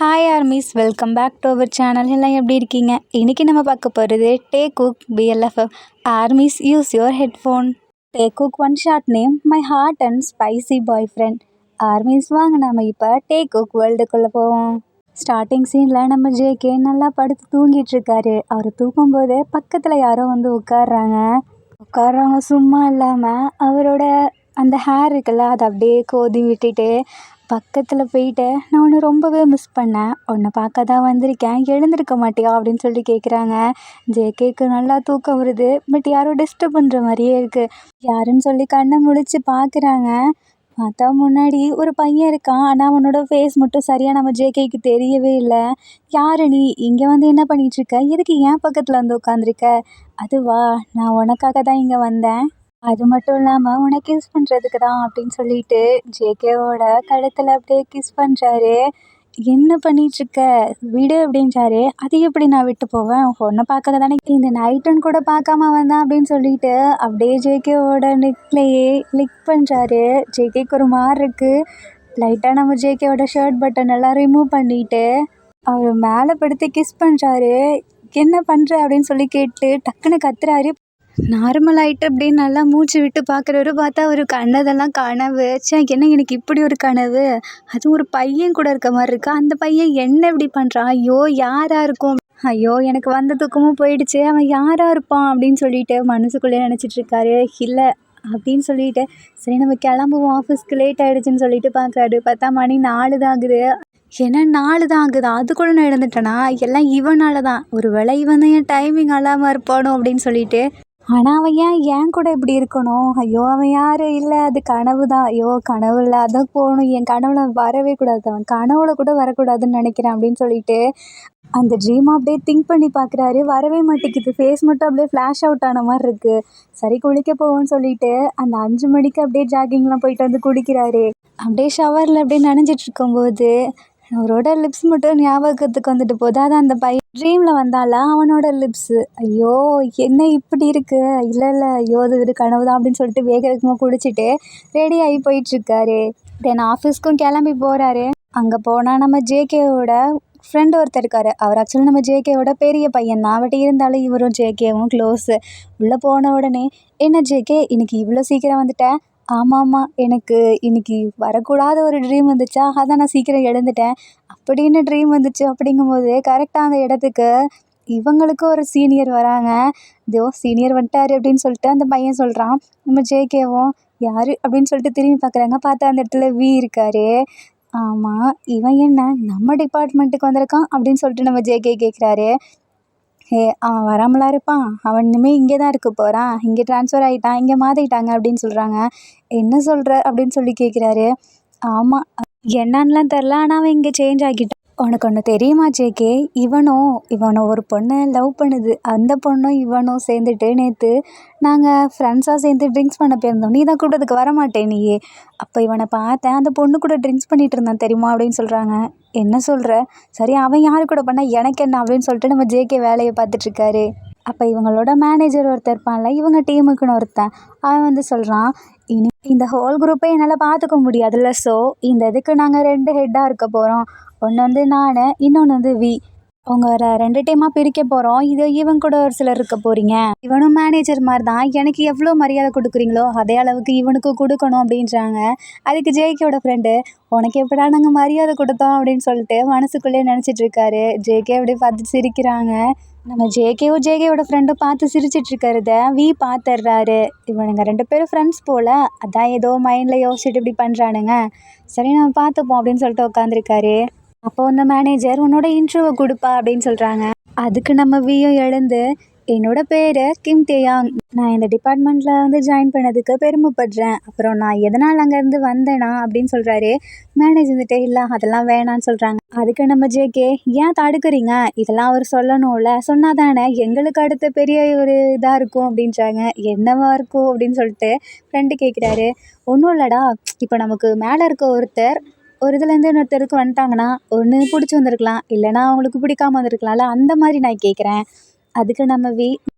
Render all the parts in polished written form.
Hi armies, welcome back to our channel. எல்லாம் எப்படி இருக்கீங்க? இன்றைக்கி நம்ம பார்க்க போகிறது Taekook BLFF. Armies, use your headphone. Taekook one short name my heart and spicy boyfriend. Armies, வாங்க நம்ம இப்போ டே குக் வேர்ல்டுக்குள்ளே போவோம். ஸ்டார்டிங் சீனில் நம்ம ஜேகே நல்லா படுத்து தூங்கிட்டு இருக்காரு. அவர் தூங்கும்போது பக்கத்தில் யாரோ வந்து உட்கார்றவங்க சும்மா இல்லாமல் அவரோட அந்த ஹேர் இருக்குல்ல, அதை அப்படியே கோதி விட்டுட்டு பக்கத்தில் போயிட்டு, நான் உன்னை ரொம்பவே மிஸ் பண்ணேன், உன்னை பார்க்க தான் வந்திருக்கேன், எழுந்திருக்க மாட்டியா அப்படின்னு சொல்லி கேட்குறாங்க. ஜேகேக்கு நல்லா தூக்கம் வருது, பட் யாரோ டிஸ்டர்ப் பண்ணுற மாதிரியே இருக்குது. யாருன்னு சொல்லி கண்ணை முழிச்சு பார்க்குறாங்க. பார்த்தா முன்னாடி ஒரு பையன் இருக்கான். ஆனால் அவனோட ஃபேஸ் மட்டும் சரியாக நம்ம ஜேகேக்கு தெரியவே இல்லை. யாரு நீ? இங்கே வந்து என்ன பண்ணிகிட்ருக்க? எதுக்கு ஏன் பக்கத்தில் வந்து உட்காந்துருக்க? அதுவா, நான் உனக்காக தான் இங்கே வந்தேன், அது மட்டும் இல்லாமல் உனக்கு கிஸ் பண்ணுறதுக்கு தான் அப்படின்னு சொல்லிட்டு ஜேகேவோட கழுத்தில் அப்படியே கிஸ் பண்ணுறாரு. என்ன பண்ணிகிட்ருக்க, விடு அப்படின்றாரு. அது எப்படி நான் விட்டு போவேன், உன்னை பார்க்க தானே இந்த நைட்டுன்னு கூட பார்க்காம வந்தேன் அப்படின்னு சொல்லிட்டு அப்படியே ஜேகேவோட நெக்லையே லிக் பண்ணுறாரு. ஜேகேக்கு ஒரு மாதிரி இருக்குது. லைட்டாக நம்ம ஜேகேவோட ஷர்ட் பட்டன் எல்லாம் ரிமூவ் பண்ணிவிட்டு அவர் மேலே படுத்து கிஸ் பண்ணுறாரு. என்ன பண்ணுற அப்படின்னு சொல்லி கேட்டு டக்குன்னு கத்துறாரு. நார்மல் ஆகிட்டு அப்படின்னு நல்லா மூச்சு விட்டு பார்க்குறவரு பார்த்தா ஒரு கண்டதெல்லாம் கனவு. என்ன எனக்கு இப்படி ஒரு கனவு, அதுவும் ஒரு பையன் கூட இருக்க மாதிரி இருக்கு. அந்த பையன் என்ன இப்படி பண்ணுறான்? ஐயோ, யாராக இருக்கும்? ஐயோ, எனக்கு வந்த தூக்கமும் போயிடுச்சு, அவன் யாராக இருப்பான் அப்படின்னு சொல்லிட்டு மனசுக்குள்ளே நினச்சிட்ருக்காரு. இல்லை அப்படின்னு சொல்லிட்டு சரி நம்ம கிளம்புவோம், ஆஃபீஸ்க்கு லேட் ஆகிடுச்சின்னு சொல்லிட்டு பார்க்குறாரு. பார்த்தா மணி 4 தான் ஆகுது. ஏன்னா 4 தான் ஆகுது, அதுக்குள்ளே நான் எழுந்துட்டேனா? எல்லாம் இவனால தான். ஒரு வேளை இவன் தான் என் டைமிங் அல்லாமல் இருப்பானோ அப்படின்னு சொல்லிட்டு. ஆனால் அவன் ஏன் கூட இப்படி இருக்கணும்? ஐயோ, அவன் யார்? இல்லை, அது கனவு தான். ஐயோ, கனவு இல்லை, அதான் போகணும், என் கனவுல வரவே கூடாது, அவன் கனவுல கூட வரக்கூடாதுன்னு நினைக்கிறேன் அப்படின்னு சொல்லிட்டு அந்த ட்ரீமை அப்படியே திங்க் பண்ணி பார்க்குறாரு. வரவே மாட்டேங்குது, ஃபேஸ் மட்டும் அப்படியே ஃப்ளாஷ் அவுட் ஆன மாதிரி இருக்குது. சரி குளிக்க போவோன்னு சொல்லிட்டு அந்த 5 மணிக்கு அப்படியே ஜாகிங்லாம் போயிட்டு வந்து குடிக்கிறாரு. அப்படியே ஷவரில் அப்படியே நனைஞ்சிட்டு இருக்கும்போது அவரோட லிப்ஸ் மட்டும் ஞாபகத்துக்கு வந்துட்டு போகுது. அதான் அந்த பையன் ட்ரீமில் வந்தால அவனோட லிப்ஸு. ஐயோ, என்ன இப்படி இருக்குது? இல்லை ஐயோ, அது ஒரு கனவு தான் அப்படின்னு சொல்லிட்டு வேக வேகமாக குடிச்சிட்டு ரெடி ஆகி போயிட்டுருக்காரு. தென் ஆஃபீஸ்க்கும் கிளம்பி போகிறாரு. அங்கே போனால் நம்ம ஜேகேவோட ஃப்ரெண்டு ஒருத்தர் இருக்கார். அவர் ஆக்சுவலி நம்ம ஜேகேவோட பெரிய பையன் தான். பட் இருந்தாலும் இவரும் ஜேகேவும் க்ளோஸு. உள்ளே போன உடனே, என்ன ஜேகே, இன்னைக்கு இவ்வளோ சீக்கிரம் வந்துட்டேன்? ஆமாம், எனக்கு இன்னைக்கு வரக்கூடாத ஒரு ட்ரீம் வந்துச்சா, அதான் நான் சீக்கிரம் எழுந்துட்டேன். அப்படின்னு ட்ரீம் வந்துச்சு அப்படிங்கும்போது கரெக்டாக அந்த இடத்துக்கு இவங்களுக்கு ஒரு சீனியர் வராங்க. இதோ சீனியர் வந்துட்டாரு அப்படின்னு சொல்லிட்டு அந்த பையன் சொல்கிறான். நம்ம ஜேகேவும் யார் அப்படின்னு சொல்லிட்டு திரும்பி பார்க்குறாங்க. பார்த்தா அந்த இடத்துல வி இருக்காரு. ஆமாம், இவன் என்ன நம்ம டிபார்ட்மெண்ட்டுக்கு வந்திருக்கான் அப்படின்னு சொல்லிட்டு நம்ம ஜேகே கேட்குறாரு. அவன் வராமலா இருப்பான், அவன் இனிமேல் இங்கே தான் இருக்க போகிறான், இங்கே ட்ரான்ஸ்ஃபர் ஆகிட்டான், இங்கே மாற்றிட்டாங்க அப்படின்னு சொல்கிறாங்க. என்ன சொல்கிற அப்படின்னு சொல்லி கேட்குறாரு. ஆமாம், என்னன்னுலாம் தெரில, ஆனால் அவன் இங்கே சேஞ்ச் ஆகிட்டான். உனக்கு ஒன்று தெரியுமா ஜேகே, இவனை ஒரு பொண்ணை லவ் பண்ணுது. அந்த பொண்ணும் இவனும் சேர்ந்துட்டு நேற்று நாங்கள் ஃப்ரெண்ட்ஸாக சேர்ந்து ட்ரிங்க்ஸ் பண்ண போயிருந்தோம், நீ தான் கூட்டத்துக்கு வரமாட்டேன் நீயே. அப்போ இவனை பார்த்தேன், அந்த பொண்ணு கூட ட்ரிங்க்ஸ் பண்ணிகிட்டு இருந்தான் தெரியுமா அப்படின்னு சொல்கிறாங்க. என்ன சொல்கிற? சரி, அவன் யார் கூட பண்ணால் எனக்கு என்ன அப்படின்னு சொல்லிட்டு நம்ம ஜேகே வேலையை பார்த்துட்ருக்காரு. அப்போ இவங்களோட மேனேஜர் ஒருத்தர் இருப்பான்ல, இவங்க டீமுக்குன்னு ஒருத்தன், அவன் வந்து சொல்கிறான், இந்த ஹோல் குரூப்பை என்னால் பார்த்துக்க முடியாதுல்ல, ஸோ இந்த இதுக்கு நாங்கள் 2 ஹெட்டாக இருக்க போகிறோம். ஒன்று வந்து நான், இன்னொன்று வந்து வி. அவங்க 2 டீமாக பிரிக்க போகிறோம். இவன் கூட ஒரு சிலர் இருக்க போகிறீங்க. இவனும் மேனேஜர் மாதிரி தான், எனக்கு எவ்வளோ மரியாதை கொடுக்குறீங்களோ அதே அளவுக்கு இவனுக்கு கொடுக்கணும் அப்படின்றாங்க. அதுக்கு ஜேகேவோட ஃப்ரெண்டு, உனக்கு எப்படா நாங்கள் மரியாதை கொடுத்தோம் அப்படின்னு சொல்லிட்டு மனசுக்குள்ளே நினச்சிட்டு இருக்காரு. ஜேகே அப்படியே பார்த்து சிரிக்கிறாங்க. நம்ம ஜேகேவோட ஃப்ரெண்டை பார்த்து சிரிச்சிட்ருக்கிறத வி பார்த்துட்றாரு. இவனுங்க 2 பேரும் ஃப்ரெண்ட்ஸ் போல், அதான் ஏதோ மைண்டில் யோசிச்சுட்டு இப்படி பண்ணுறானுங்க. சரி நம்ம பார்த்துப்போம் அப்படின்னு சொல்லிட்டு உட்காந்துருக்காரு. அப்போ அந்த மேனேஜர், உன்னோட இன்ட்ரோவை கொடுப்பா அப்படின்னு சொல்கிறாங்க. அதுக்கு நம்ம வியும் எழுந்து, என்னோட பேர் கிம் தேயாங், நான் இந்த டிபார்ட்மெண்ட்டில் வந்து ஜாயின் பண்ணதுக்கு பெருமைப்படுறேன். அப்புறம் நான் எதனால் அங்கேருந்து வந்தேனா அப்படின்னு சொல்கிறாரு. மேனேஜர் வந்துட்டு, இல்லை அதெல்லாம் வேணான்னு சொல்கிறாங்க. அதுக்கு நம்ம ஜேகே, ஏன் தடுக்கிறீங்க, இதெல்லாம் அவர் சொல்லணும்ல, சொன்னால் தானே எங்களுக்கு அடுத்த பெரிய ஒரு இதாக இருக்கும் அப்படின்றாங்க. என்னவா இருக்கும் அப்படின்னு சொல்லிட்டு ஃப்ரெண்டு கேட்குறாரு. ஒன்றும் இல்லைடா, இப்போ நமக்கு மேலே இருக்க ஒருத்தர் ஒரு இதுலேருந்து இன்னொருத்தருக்கு வந்துட்டாங்கன்னா ஒன்று பிடிச்சி வந்திருக்கலாம், இல்லைனா அவங்களுக்கு பிடிக்காம வந்திருக்கலாம்ல, அந்த மாதிரி நான் கேட்குறேன். அதுக்கு நம்ம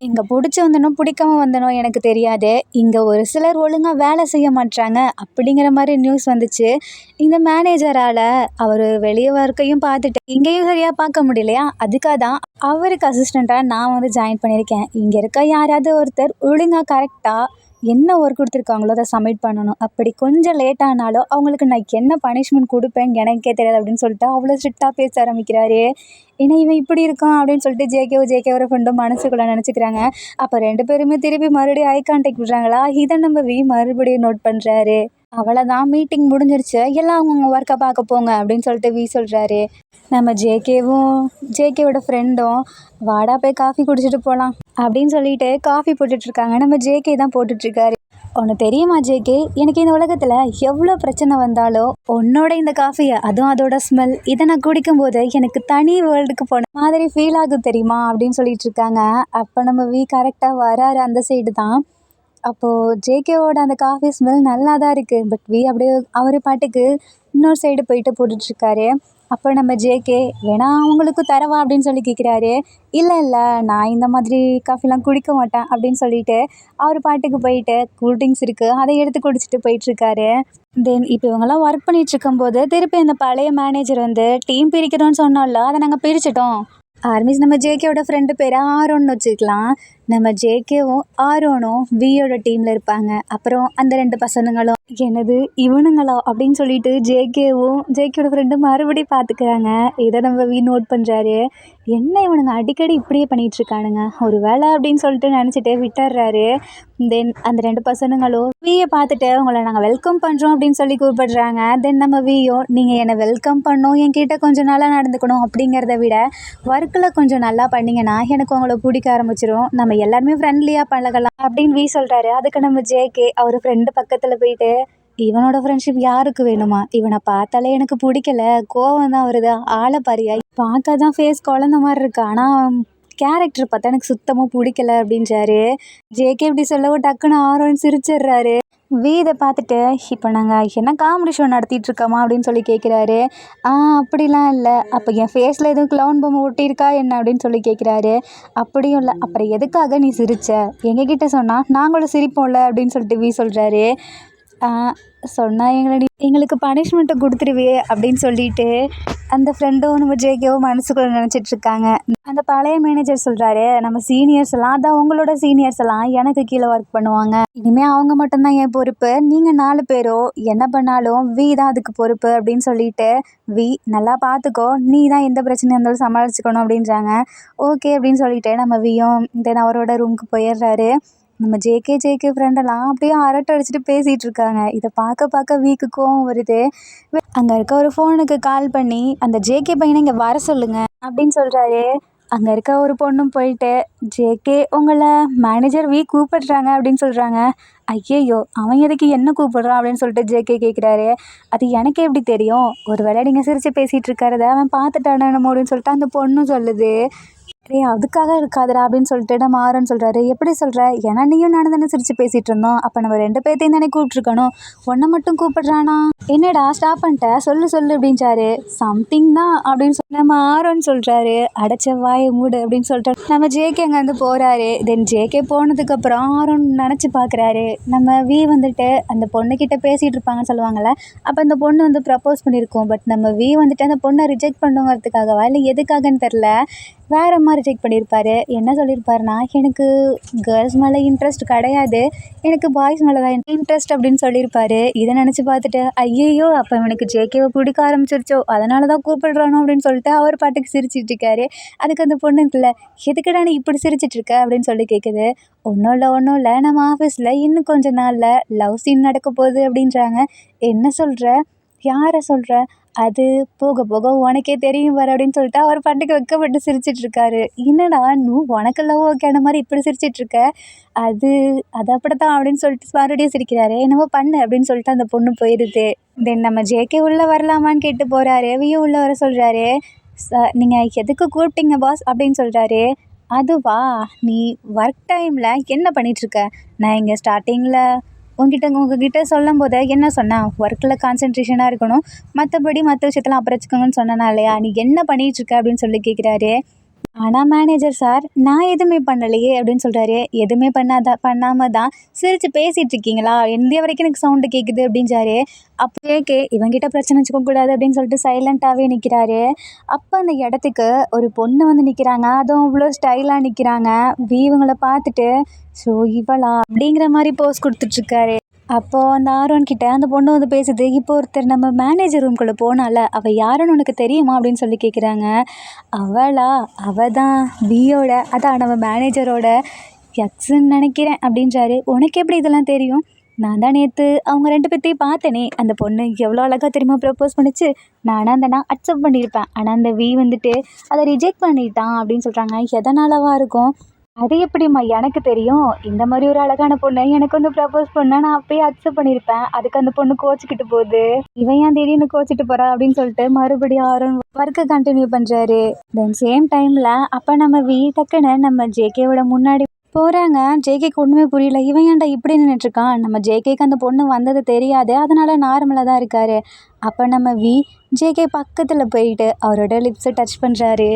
இங்கே பிடிச்சி வந்தனோ பிடிக்காம வந்தனோ எனக்கு தெரியாது, இங்கே ஒரு சிலர் ஒழுங்காக வேலை செய்ய மாட்றாங்க அப்படிங்கிற மாதிரி நியூஸ் வந்துச்சு. இந்த மேனேஜரால் அவர் வெளியே ஒர்க்கையும் பார்த்துட்டு இங்கேயும் சரியாக பார்க்க முடியலையா, அதுக்காக தான் அவருக்கு அசிஸ்டண்ட்டாக நான் வந்து ஜாயின் பண்ணியிருக்கேன். இங்கே இருக்க யாராவது ஒருத்தர் ஒழுங்காக கரெக்டாக என்ன ஒர்க் கொடுத்துருக்காங்களோ அதை சப்மிட் பண்ணணும். அப்படி கொஞ்சம் லேட் ஆனாலும் அவங்களுக்கு நான் என்ன பனிஷ்மெண்ட் கொடுப்பேன்னு எனக்கே தெரியாது அப்படின்னு சொல்லிட்டு அவ்வளோ ஸ்ட்ரிக்டாக பேச ஆரம்பிக்கிறாரு. ஏன்னா இவன் இப்படி இருக்கான் அப்படின்னு சொல்லிட்டு ஜேகேவோட ஃப்ரெண்டும் மனசுக்குள்ளே நினச்சிக்கிறாங்க. அப்போ 2 பேருமே திருப்பி மறுபடியும் ஐ கான்டாக்ட் விடுறாங்களா, இதை நம்ம மறுபடியும் நோட் பண்ணுறாரு. அவ்வளோதான், மீட்டிங் முடிஞ்சிருச்சு, எல்லாம் அவங்கவுங்க ஒர்க்கை பார்க்க போங்க அப்படின்னு சொல்லிட்டு சொல்கிறாரு. நம்ம ஜேகேவோட ஃப்ரெண்டும் வாடா போய் காஃபி குடிச்சிட்டு போகலாம் அப்படின்னு சொல்லிட்டு காஃபி போட்டுட்ருக்காங்க. நம்ம ஜேகே தான் போட்டுட்ருக்காரு. உனக்கு தெரியுமா ஜேகே, எனக்கு இந்த உலகத்தில் எவ்வளோ பிரச்சனை வந்தாலும் உன்னோட இந்த காஃபியை, அதுவும் அதோட ஸ்மெல், இதை நான் குடிக்கும்போது எனக்கு தனி வேர்ல்டுக்கு போன மாதிரி ஃபீல் ஆகும் தெரியுமா அப்படின்னு சொல்லிட்டு இருக்காங்க. அப்போ நம்ம கரெக்டாக வராரு அந்த சைடு தான். அப்போது ஜேகேவோட அந்த காஃபி ஸ்மெல் நல்லா தான் இருக்குது. பட் அப்படியே அவர் பாட்டுக்கு இன்னொரு சைடு போயிட்டு போட்டுட்ருக்காரு. அப்போ நம்ம ஜேகே வேணா அவங்களுக்கு தரவா அப்படின்னு சொல்லி கேட்குறாரு. இல்லை நான் இந்த மாதிரி காஃபிலாம் குடிக்க மாட்டேன் அப்படின்னு சொல்லிட்டு அவர் பாட்டுக்கு போயிட்டு கூல்ட்ரிங்க்ஸ் இருக்குது அதை எடுத்து குடிச்சிட்டு போயிட்டுருக்காரு. தென் இப்போ இவங்கெல்லாம் ஒர்க் பண்ணிகிட்டு இருக்கும்போது திருப்பி அந்த பழைய மேனேஜர் வந்து டீம் பிரிக்கிறோன்னு சொன்னால அதை நாங்கள் பிரிச்சிட்டோம். ஆர்மிஸ் நம்ம ஜேகேவோட ஃப்ரெண்டு பேரை ஆரோன்னு வச்சுக்கலாம். நம்ம ஜேகேவும் ஆரோனும் வியோட டீமில் இருப்பாங்க. அப்புறம் அந்த 2 பசங்களும் என்னது இவனுங்களா அப்படின்னு சொல்லிட்டு ஜேகேவோட ஃப்ரெண்டு மறுபடியும் பார்த்துக்கிறாங்க. இதை நம்ம நோட் பண்ணுறாரு. என்ன இவனுங்க அடிக்கடி இப்படியே பண்ணிகிட்ருக்கானுங்க, ஒரு வேலை அப்படின்னு சொல்லிட்டு நினச்சிட்டு விட்டுறாரு. தென் அந்த 2 பசங்களும் வியை பார்த்துட்டு உங்களை நாங்கள் வெல்கம் பண்ணுறோம் அப்படின்னு சொல்லி கூப்பிடுறாங்க. தென் நம்ம நீங்கள் என்னை வெல்கம் பண்ணணும், என்கிட்ட கொஞ்சம் நல்லா நடந்துக்கணும் அப்படிங்கிறத விட ஒர்க்கில் கொஞ்சம் நல்லா பண்ணிங்கன்னா எனக்கு உங்களை பிடிக்க ஆரம்பிச்சிடும், நம்ம எல்லாருமே ஃப்ரெண்ட்லியாக பழகலாம் அப்படின்னு சொல்கிறாரு. அதுக்கு நம்ம ஜேகே அவர் ஃப்ரெண்டு பக்கத்தில் போயிட்டு இவனோட ஃப்ரெண்ட்ஷிப் யாருக்கு வேணுமா, இவனை பார்த்தாலே எனக்கு பிடிக்கல, கோவம் தான் வருது, ஆளை பாரியா, பார்க்க தான் ஃபேஸ் குழந்த மாதிரி இருக்கு, ஆனால் கேரக்டர் பார்த்தா எனக்கு சுத்தமாக பிடிக்கல அப்படின்றாரு. ஜேகே இப்படி சொல்லவும் டக்குன்னு ஆரோன்னு சிரிச்சிடுறாரு. இதை பார்த்துட்டு இப்போ நாங்கள் என்ன காமெடி ஷோ நடத்திட்டு இருக்கோமா அப்படின்னு சொல்லி கேட்குறாரு. அப்படிலாம் இல்லை, அப்போ என் ஃபேஸில் எதுவும் க்ளவுன் பொம்மை ஒட்டியிருக்கா என்ன அப்படின்னு சொல்லி கேட்குறாரு. அப்படியும் இல்லை, அப்புறம் எதுக்காக நீ சிரிச்ச, எங்ககிட்ட சொன்னால் நாங்களும் சிரிப்போம்ல அப்படின்னு சொல்லிட்டு சொல்கிறாரு. சொன்னால் எங்களுக்கு பனிஷ்மெண்ட்டை கொடுத்துருவே அப்படின்னு சொல்லிட்டு அந்த ஃப்ரெண்டும் நம்ம ஜேகேவோ மனசுக்குள்ளே நினச்சிட்ருக்காங்க. அந்த பழைய மேனேஜர் சொல்கிறாரு, நம்ம சீனியர்ஸ் எல்லாம், அதான் உங்களோட சீனியர்ஸ் எல்லாம் எனக்கு கீழே ஒர்க் பண்ணுவாங்க, இனிமேல் அவங்க மட்டும்தான் என் பொறுப்பு, நீங்கள் 4 பேரோ என்ன பண்ணாலும் தான் அதுக்கு பொறுப்பு அப்படின்னு சொல்லிட்டு நல்லா பார்த்துக்கோ, நீ தான் எந்த பிரச்சனையாக இருந்தாலும் சமாளிச்சுக்கணும் அப்படின்றாங்க. ஓகே அப்படின்னு சொல்லிட்டு நம்ம தென் அவரோட ரூமுக்கு போயிடுறாரு. நம்ம ஜேகே ஃப்ரெண்டெல்லாம் அப்படியே அரட்டை அடிச்சுட்டு பேசிகிட்டு இருக்காங்க. இதை பார்க்க வீக்கு கோவம் வருது. அங்கே இருக்க ஒரு ஃபோனுக்கு கால் பண்ணி அந்த ஜேகே பையனை இங்கே வர சொல்லுங்க அப்படின்னு சொல்கிறாரு. அங்கே இருக்க ஒரு பொண்ணும் போயிட்டு ஜேகே உங்களை மேனேஜர் கூப்பிடுறாங்க அப்படின்னு சொல்கிறாங்க. ஐயையோ, அவன் எதுக்கு என்ன கூப்பிடுறான் அப்படின்னு சொல்லிட்டு ஜேகே கேட்குறாரு. அது எனக்கு எப்படி தெரியும், ஒரு வேளை நீங்கள் சிரித்து பேசிகிட்டு இருக்காரத அவன் பார்த்துட்டானோ அப்படின்னு சொல்லிட்டு அந்த பொண்ணும் சொல்லுது. அதுக்காக இருக்காதுடா அப்படின்னு சொல்லிட்டு நம்ம ஆரோன்னு சொல்கிறாரு. எப்படி சொல்கிற, ஏன்னா நீயும் நானும் தானே சிரித்து பேசிகிட்டு இருந்தோம், அப்போ நம்ம 2 பேர்த்தையும் தானே கூப்பிட்ருக்கணும், ஒன்றை மட்டும் கூப்பிடுறானா, என்னடா ஸ்டாப் பண்ணிட்ட, சொல்லு அப்படின்றாரு. சம்திங் தான் அப்படின்னு சொல்லி நம்ம ஆரோன்னு சொல்கிறாரு. அடைச்ச வாயை மூடு அப்படின்னு சொல்லிட்டு நம்ம ஜேகே அங்கேருந்து போகிறாரு. தென் ஜேகே போனதுக்கப்புறம் ஆரோன் நினச்சி பார்க்குறாரு. நம்ம வந்துட்டு அந்த பொண்ணுக்கிட்ட பேசிகிட்டு இருப்பாங்கன்னு சொல்லுவாங்கள்ல, அப்போ அந்த பொண்ணு வந்து ப்ரப்போஸ் பண்ணியிருக்கோம். பட் நம்ம வந்துட்டு அந்த பொண்ணை ரிஜெக்ட் பண்ணுங்கிறதுக்காகவா இல்லை எதுக்காகன்னு தெரில, வேறு மாதிரி ரிஜெக்ட் பண்ணியிருப்பாரு. என்ன சொல்லியிருப்பாருனா, எனக்கு கேர்ள்ஸ் மேலே இன்ட்ரெஸ்ட் கிடையாது, எனக்கு பாய்ஸ் மேலே தான் இன்ட்ரெஸ்ட் அப்படின்னு சொல்லியிருப்பாரு. இதை நினச்சி பார்த்துட்டு ஐயையோ, அப்போ இவனுக்கு ஜேகேவை பிடிக்க ஆரம்பிச்சிருச்சோ, அதனால தான் கூப்பிடுறானோ அப்படின்னு சொல்லிட்டு அவர் பாட்டுக்கு சிரிச்சிட்டு இருக்காரு. அதுக்கு அந்த பொண்ணு இருக்குல்ல, எதுக்குடா நீ இப்படி சிரிச்சிட்டு இருக்க அப்படின்னு சொல்லி கேட்குது. ஒன்றும் இல்லை, நம்ம ஆஃபீஸில் இன்னும் கொஞ்சம் நாளில் லவ் சீன் நடக்க போகுது அப்படின்றாங்க. என்ன சொல்கிற, யாரை சொல்கிற, அது போக போக உனக்கே தெரியும் பாரு அப்படின்னு சொல்லிட்டு அவர் பாட்டுக்கு வெக்கப்பட்டு சிரிச்சிட்ருக்காரு. என்னடா உனக்கு லவ் ஓகேன மாதிரி இப்படி சிரிச்சிட்ருக்க, அது அப்படித்தான் அப்படின்னு சொல்லிட்டு மறுபடியும் சிரிக்கிறாரு. என்னவோ பண்ணு அப்படின்னு சொல்லிட்டு அந்த பொண்ணு போயிடுது. தென் நம்ம ஜேகே உள்ளே வரலாமான்னு கேட்டு போகிறாரு. உள்ளே வர சொல்கிறாரு. நீங்கள் எதுக்கு கூப்பிட்டீங்க பாஸ் அப்படின்னு சொல்கிறாரு. அதுவா, நீ ஒர்க் டைமில் என்ன பண்ணிகிட்ருக்க, நான் இங்கே ஸ்டார்டிங்கில் உங்ககிட்ட சொல்லும் போது என்ன சொன்னேன், ஒர்க்கில் கான்சன்ட்ரேஷனாக இருக்கணும், மற்ற விஷயத்தெல்லாம் அப்புறம் வச்சுக்கோங்கன்னு சொன்னேனா இல்லையா, நீ என்ன பண்ணிகிட்ருக்க அப்படின்னு சொல்லி கேட்குறாரு. ஆனால் மேனேஜர் சார் நான் எதுவுமே பண்ணலையே அப்படின்னு சொல்கிறாரு. எதுவுமே பண்ணாமல் தான் சிரித்து பேசிகிட்டு இருக்கீங்களா, எந்த வரைக்கும் எனக்கு சவுண்டு கேட்குது அப்படின்றாரு. அப்போ கேட்க இவங்கிட்ட பிரச்சனை வச்சுக்க கூடாது அப்படின்னு சொல்லிட்டு சைலண்ட்டாகவே நிற்கிறாரு. அப்போ அந்த இடத்துக்கு ஒரு பொண்ணு வந்து நிற்கிறாங்க. அதுவும் அவ்வளோ ஸ்டைலாக நிற்கிறாங்க. இவங்களை பார்த்துட்டு ஸோ இவளா அப்படிங்கிற மாதிரி போஸ் கொடுத்துட்ருக்காரு. அப்போது அந்த ஆர்வன் கிட்ட அந்த பொண்ணு வந்து பேசுது. இப்போ ஒருத்தர் நம்ம மேனேஜர் ரூம்குள்ளே போனால அவள் யாருன்னு உனக்கு தெரியுமா அப்படின்னு சொல்லி கேட்குறாங்க. அவளா, அவள் தான் பியோட, அதான் நம்ம மேனேஜரோட எக்ஸுன்னு நினைக்கிறேன் அப்படின்றாரு. உனக்கு எப்படி இதெல்லாம் தெரியும்? நான் தான் நேற்று அவங்க 2 பேர்த்தையும் பார்த்தேனே. அந்த பொண்ணு எவ்வளோ அழகாக தெரியுமா ப்ரப்போஸ் பண்ணிச்சு. நான் அக்செப்ட் பண்ணியிருப்பேன். ஆனால் அந்த வந்துட்டு அதை ரிஜெக்ட் பண்ணிட்டான் அப்படின்னு சொல்கிறாங்க. எதனாலவா இருக்கும்? அது எப்படிம்மா எனக்கு தெரியும்? இந்த மாதிரி ஒரு அழகான பொண்ணு எனக்கு வந்து ப்ரப்போஸ் பண்ணா நான் அப்பயே அக்செப்ட் பண்ணியிருப்பேன். அதுக்கு அந்த பொண்ணு கோச்சிக்கிட்டு போகுது. இவன் ஏன் திடீர்னு கோச்சிட்டு போறா அப்படின்னு சொல்லிட்டு மறுபடியும் ஆர்வன் ஒர்க்கை கண்டினியூ பண்ணுறாரு. தென் சேம் டைமில் அப்போ நம்ம டக்குன்னு நம்ம ஜேகேவோட முன்னாடி போகிறாங்க. ஜேகேக்கு ஒன்றுமே புரியல. இவன் ஏன்டா இப்படி நின்றுட்டுருக்கான்? நம்ம ஜேகேக்கு அந்த பொண்ணு வந்தது தெரியாது. அதனால நார்மலாக தான் இருக்காரு. அப்போ நம்ம ஜேகே பக்கத்தில் போயிட்டு அவரோட லிப்ஸை டச் பண்ணுறாரு.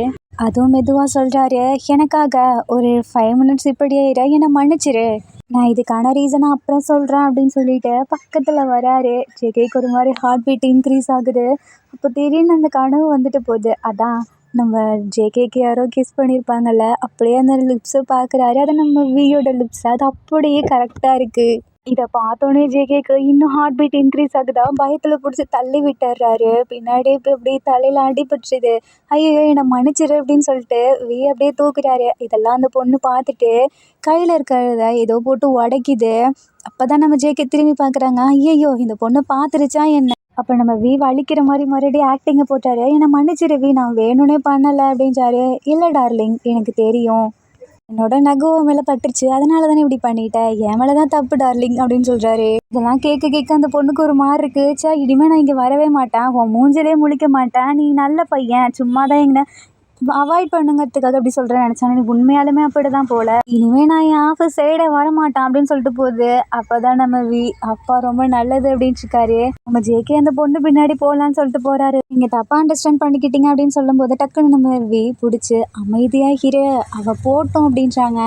அதுவும் மெதுவாக சொல்கிறாரு, எனக்காக ஒரு 5 மினிட்ஸ் இப்படியே இரு, என்னை மன்னிச்சிரு, நான் இதுக்கான ரீசனை அப்புறம் சொல்கிறேன் அப்படின்னு சொல்லிட்டு பக்கத்தில் வராரு. ஜேகேக்கு ஒரு மாதிரி ஹார்ட் பீட் இன்க்ரீஸ் ஆகுது. அப்போ திடீர்னு அந்த கனவு வந்துட்டு போகுது. அதான் நம்ம ஜேகேக்கு யாரோ கிஸ் பண்ணியிருப்பாங்கல்ல, அப்படியே அந்த லிப்ஸை பார்க்குறாரு. அது நம்ம வியோட லிப்ஸ். அது அப்படியே கரெக்டாக இருக்குது. இதை பார்த்தோன்னே ஜேகேக்கு இன்னும் ஹார்ட் பீட் இன்க்ரீஸ் ஆகுதா. பயத்தில் பிடிச்சி தள்ளி விட்டுறாரு. பின்னாடி இப்போ இப்படி தலையில் அடிபட்டுருது. ஐயோ என்னை மன்னிச்சிரு அப்படின்னு சொல்லிட்டு அப்படியே தூக்குறாரு. இதெல்லாம் அந்த பொண்ணு பார்த்துட்டு கையில் இருக்கிறத ஏதோ போட்டு உடைக்குது. அப்போ தான் நம்ம ஜேகே திரும்பி பார்க்குறாங்க. ஐயோ இந்த பொண்ணு பார்த்துருச்சா என்ன? அப்போ நம்ம வலிக்கிற மாதிரி மறுபடியும் ஆக்டிங்கை போட்டாரு. என்னை மன்னிச்சிரு நான் வேணும்னே பண்ணலை அப்படின்றாரு. இல்லை டார்லிங், எனக்கு தெரியும், என்னோட நகை மேலே பட்டுருச்சு, அதனால தானே இப்படி பண்ணிட்டேன், என் மேலே தான் தப்பு டார்லிங் அப்படின்னு சொல்கிறாரு. இதெல்லாம் கேட்க அந்த பொண்ணுக்கு ஒரு மாதிரி இருக்குது. சே இனிமேல் நான் இங்கே வரவே மாட்டேன், உன் மூஞ்சிலே முழிக்க மாட்டேன், நீ நல்ல பையன், சும்மா தான் எங்கே அவாய்ட் பண்ணுங்கிறதுக்காக அப்படி சொல்கிறேன்னு நினச்சேன். எனக்கு உண்மையாலுமே அப்படி தான் போல். இனிமேல் நான் என் ஆஃபீஸ் சைடே வரமாட்டேன் அப்படின்னு சொல்லிட்டு போகுது. அப்போ தான் நம்ம அப்பா ரொம்ப நல்லது அப்படின்ட்டு இருக்காரு. நம்ம ஜேகே அந்த பொண்ணு பின்னாடி போகலான்னு சொல்லிட்டு போகிறாரு. நீங்கள் தப்பாக அண்டர்ஸ்டாண்ட் பண்ணிக்கிட்டீங்க அப்படின்னு சொல்லும்போது டக்குன்னு நம்ம பிடிச்சி அமைதியாக இரு, அவள் போட்டோம் அப்படின்றாங்க.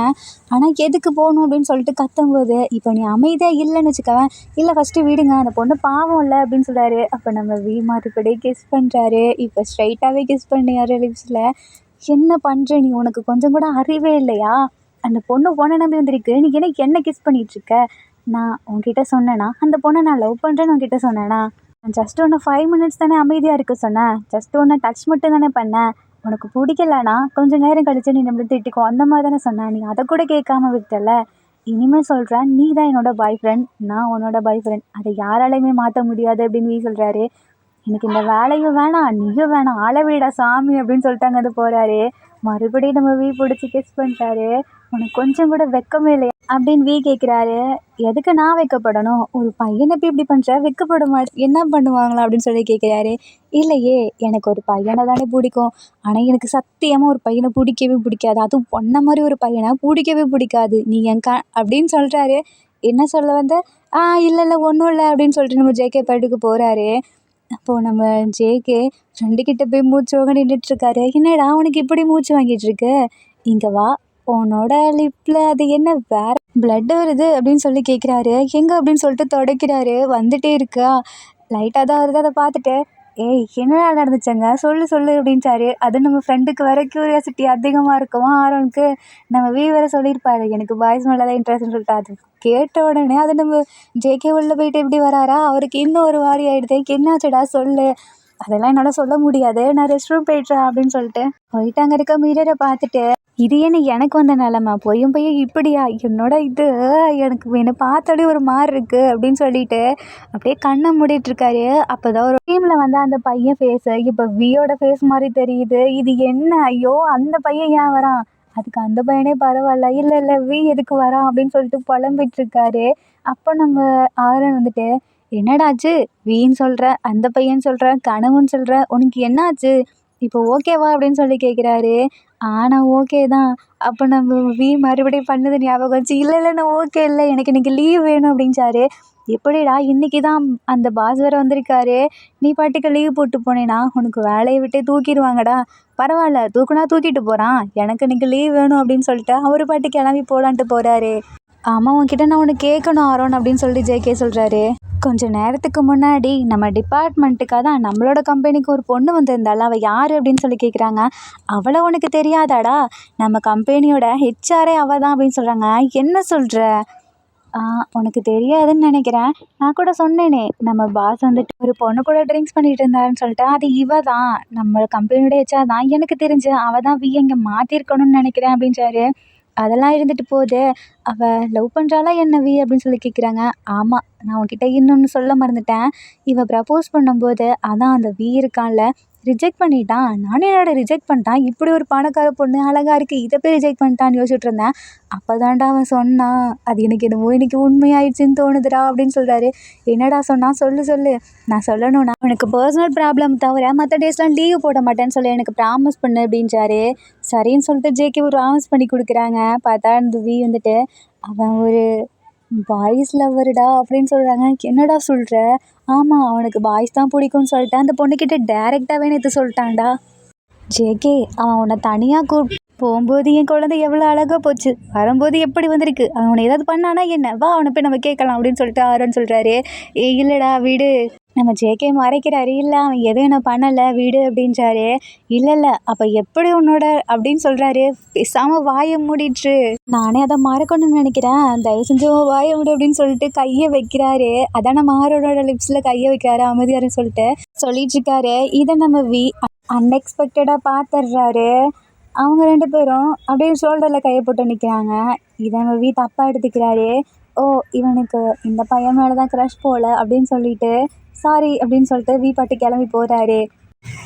ஆனால் எதுக்கு போகணும் அப்படின்னு சொல்லிட்டு கத்தும்போது, இப்போ நீ அமைதியாக இல்லைன்னு வச்சுக்கவேன், இல்லை ஃபஸ்ட்டு விடுங்க, அந்த பொண்ணு பாவம் இல்லை அப்படின்னு சொல்கிறாரு. அப்போ நம்ம மறுபடியும் கிஸ் பண்ணுறாரு. இப்போ ஸ்ட்ரைட்டாகவே கிஸ் பண்ணியாரு லிப்ஸில். என்ன பண்ணுற நீ, உனக்கு கொஞ்சம் கூட அறிவே இல்லையா? அந்த பொண்ணு பொண்ணை நம்பி வந்திருக்கு, நீ என்ன கிஸ் பண்ணிகிட்ருக்க? நான் உன்கிட்ட சொன்னேன்னா அந்த பொண்ணை நான் லவ் பண்ணுறேன்னு உன்கிட்ட சொன்னேன்னா? நான் ஜஸ்ட் ஒன்று 5 மினிட்ஸ் தானே அமைதியாக இருக்க சொன்னேன், ஜஸ்ட் ஒன்று டச் மட்டும் தானே பண்ணேன், உனக்கு பிடிக்கலனா கொஞ்சம் நேரம் கழிச்சு நீ நம்மளை திட்டிக்கோ, அந்த மாதிரி தானே சொன்னேன், நீ அதை கூட கேட்காம விட்டல. இனிமேல் சொல்கிறேன், நீ தான் என்னோடய பாய் ஃப்ரெண்ட், நான் உன்னோட பாய் ஃப்ரெண்ட், அதை யாராலையுமே மாற்ற முடியாது அப்படின்னு சொல்கிறாரு. எனக்கு இந்த வேலையும் வேணாம், நீயும் வேணாம், ஆளை விடா சாமி அப்படின்னு சொல்லிட்டாங்க. அது போகிறாரு. மறுபடியும் நம்ம பிடிச்சி கிஸ் பண்ணுறாரு. உனக்கு கொஞ்சம் கூட வெக்கமே இல்லையா அப்படின்னு கேட்குறாரு. எதுக்கு நான் வைக்கப்படணும்? ஒரு பையனை போய் இப்படி பண்ணுற, வைக்கப்பட என்ன பண்ணுவாங்களா அப்படின்னு சொல்லி கேட்குறாரு. இல்லையே, எனக்கு ஒரு பையனை தானே பிடிக்கும், ஆனால் எனக்கு சத்தியமாக ஒரு பையனை பிடிக்கவே பிடிக்காது, அதுவும் பொண்ணை மாதிரி ஒரு பையனை பிடிக்கவே பிடிக்காது, நீ அப்படின்னு சொல்கிறாரு. என்ன சொல்ல வந்த? இல்லை ஒன்றும் இல்லை அப்படின்னு சொல்லிட்டு நம்ம ஜேகே பாட்டுக்கு போகிறாரு. அப்போது நம்ம ஜேகே ஃப்ரெண்டுக்கிட்ட போய் மூச்சு வாங்க நின்றுட்டுருக்காரு. என்னடா உனக்கு இப்படி மூச்சு வாங்கிட்டுருக்கு, இங்கே வா, உன்னோட லிப்பில் அது என்ன வேறு பிளட் வருது அப்படின்னு சொல்லி கேட்குறாரு. எங்கே அப்படின்னு சொல்லிட்டு துடைக்கிறாரு. வந்துட்டே இருக்கா, லைட்டாக தான் வருது. அதை பார்த்துட்டு ஏய் என்னடா நடந்துச்சங்க, சொல்லு அப்படின்ட்டாரு. அது நம்ம ஃப்ரெண்டுக்கு வேறு க்யூரியாசிட்டி அதிகமாக இருக்குமா ஆரோனுக்கு. நம்ம வேறு சொல்லியிருப்பாரு எனக்கு பாய்ஸ் மேலே தான் இன்ட்ரெஸ்ட்னு சொல்லிட்டு. அது கேட்ட உடனே அது நம்ம ஜேகே உள்ள போயிட்டு எப்படி வராரா, அவருக்கு இன்னும் ஒரு வாரி ஆகிடுது. என்னாச்சுடா சொல்லு. அதெல்லாம் என்னால் சொல்ல முடியாது, நான் ரெஸ்ட் ரூம் போய்ட்றேன் அப்படின்னு சொல்லிட்டு போயிட்டு அங்கே இருக்க மிரரை பார்த்துட்டு, இது என்ன எனக்கு வந்த நிலமை, பொய்யும் இப்படியா என்னோட இது, எனக்கு என்னை பார்த்தாலே ஒரு மாதிரி இருக்குது அப்படின்னு சொல்லிட்டு அப்படியே கண்ணை மூடிட்டுருக்காரு. அப்போ தான் ஒரு டீமில் வந்து அந்த பையன் ஃபேஸு இப்போ வியோட ஃபேஸ் மாதிரி தெரியுது. இது என்ன, ஐயோ அந்த பையன் ஏன் வரான், அதுக்கு அந்த பையனே பரவாயில்ல, இல்லை எதுக்கு வரான் அப்படின்னு சொல்லிட்டு புலம்பிட்டுருக்காரு. அப்போ நம்ம ஆரன் வந்துட்டு என்னடாச்சு, வீன்னு சொல்கிற, அந்த பையன் சொல்கிற, கனவுன்னு சொல்கிற, உனக்கு என்னாச்சு, இப்போ ஓகேவா அப்படின்னு சொல்லி கேட்குறாரு. நான் ஓகே தான். அப்போ நம்ம மறுபடியும் பண்ணது ஞாபகம் வச்சு, இல்லை நான் ஓகே இல்லை, எனக்கு இன்றைக்கி லீவ் வேணும் அப்படின்ச்சாரு. எப்படிடா இன்னைக்கு தான் அந்த பாஸ் வேற வந்திருக்காரு, நீ பாட்டுக்கு லீவ் போட்டு போனேன்னா உனக்கு வேலையை விட்டே தூக்கிடுவாங்கடா. பரவாயில்ல, தூக்குனா தூக்கிட்டு போகிறான், எனக்கு இன்னைக்கு லீவ் வேணும் அப்படின்னு சொல்லிட்டு அவர் பாட்டு கிளம்பி போலான்ட்டு போகிறாரு. ஆமாம், உன்கிட்ட நான் ஒன்று கேட்கணும் ஆரோன் அப்படின்னு சொல்லிட்டு ஜேகே சொல்கிறாரு. கொஞ்ச நேரத்துக்கு முன்னாடி நம்ம டிபார்ட்மெண்ட்டுக்காக தான் நம்மளோட கம்பெனிக்கு ஒரு பொண்ணு வந்திருந்தாள், அவள் யார் அப்படின்னு சொல்லி கேட்குறாங்க. அவளை உனக்கு தெரியாதாடா, நம்ம கம்பெனியோட ஹெச்ஆரே அவள் தான் அப்படின்னு சொல்கிறாங்க. என்ன சொல்கிற? உனக்கு தெரியாதுன்னு நினைக்கிறேன். நான் கூட சொன்னேனே, நம்ம பாஸ் வந்துட்டு ஒரு பொண்ணு கூட ட்ரிங்க்ஸ் பண்ணிட்டு இருந்தாருன்னு சொல்லிட்டு, அது இவ தான், நம்ம கம்பெனியோட ஹெச்ஆர் தான். எனக்கு தெரிஞ்சு அவள் தான் இங்கே மாற்றிருக்கணும்னு நினைக்கிறேன் அப்படின்றாரு. அதெல்லாம் இருந்துட்டு போகுது, அவள் லவ் பண்ணுறாளா என்ன அப்படின்னு சொல்லி கேட்குறாங்க. ஆமாம், நான் உன்கிட்ட இன்னொன்று சொல்ல மறந்துட்டேன். இவள் ப்ரப்போஸ் பண்ணும்போது அதான் அந்த இருக்கான்ல, ரிஜெக்ட் பண்ணிட்டான். நானே என்னோட ரிஜெக்ட் பண்ணிட்டான், இப்படி ஒரு பணக்கார பொண்ணு அழகாக இருக்குது, இதை போய் ரிஜெக்ட் பண்ணிட்டான்னு யோசிச்சுட்டு இருந்தேன். அப்போ தான்டா அவன் சொன்னான், அது எனக்கு என்னமோ இன்னைக்கு உண்மையாயிடுச்சுன்னு தோணுதுடா அப்படின்னு சொல்கிறாரு. என்னடா சொன்னான், சொல்லு. நான் சொல்லணும்னா உனக்கு பர்சனல் ப்ராப்ளம் தவிர மற்ற டேஸ்லாம் லீவ் போட மாட்டேன்னு சொல்லி எனக்கு ப்ராமிஸ் பண்ணு அப்படின்றாரு. சரின்னு சொல்லிட்டு ஜேகே ஒரு ப்ராமிஸ் பண்ணி கொடுக்குறாங்க. பார்த்தா இந்த வந்துட்டு அவன் ஒரு பாய்ஸ் லவ்வருடா அப்படின்னு சொல்கிறாங்க. என்னடா சொல்கிற? ஆமாம், அவனுக்கு பாய்ஸ் தான் பிடிக்கும்னு சொல்லிட்டு அந்த பொண்ணுக்கிட்ட டேரெக்டாகவே நேற்று சொல்லிட்டான்டா. ஜேகே, அவன் உன்னை தனியாக போகும்போது என் குழந்தை எவ்வளோ அழகாக போச்சு, வரும்போது எப்படி வந்திருக்கு, அவனை ஏதாவது பண்ணானா என்ன, வா அவனை போய் நம்ம கேட்கலாம் அப்படின்னு சொல்லிட்டு ஆரோன்னு சொல்கிறாரு. இல்லைடா வீடு, நம்ம ஜேகே மறைக்கிறாரு. இல்லை, அவன் எதுவும் என்ன பண்ணலை வீடு அப்படின்றாரு. இல்லை, அப்போ எப்படி உன்னோட அப்படின்னு சொல்கிறாரு. பேசாமல் வாயை மூடிட்டுரு, நானே அதை மறக்கணும்னு நினைக்கிறேன், தயவு செஞ்சு வாயை மூடு அப்படின்னு சொல்லிட்டு கையை வைக்கிறாரு. அதான் நம்ம ஆரோனோட லிப்ஸில் கையை வைக்கிறாரு அமைதியாருன்னு சொல்லிட்டு இருக்காரு. இதை நம்ம அன்எக்ஸ்பெக்டடாக பார்த்துடுறாரு. அவங்க 2 பேரும் அப்படியே ஷோல்டரில் கையை போட்டு நிற்கிறாங்க. இதை நம்ம தப்பாக எடுத்துக்கிறாரு. ஓ, இவனுக்கு இந்த பையன் மேலே தான் க்ரஷ் போல அப்படின்னு சொல்லிட்டு சாரி அப்படின்னு சொல்லிட்டு பாட்டு கிளம்பி போகிறாரு.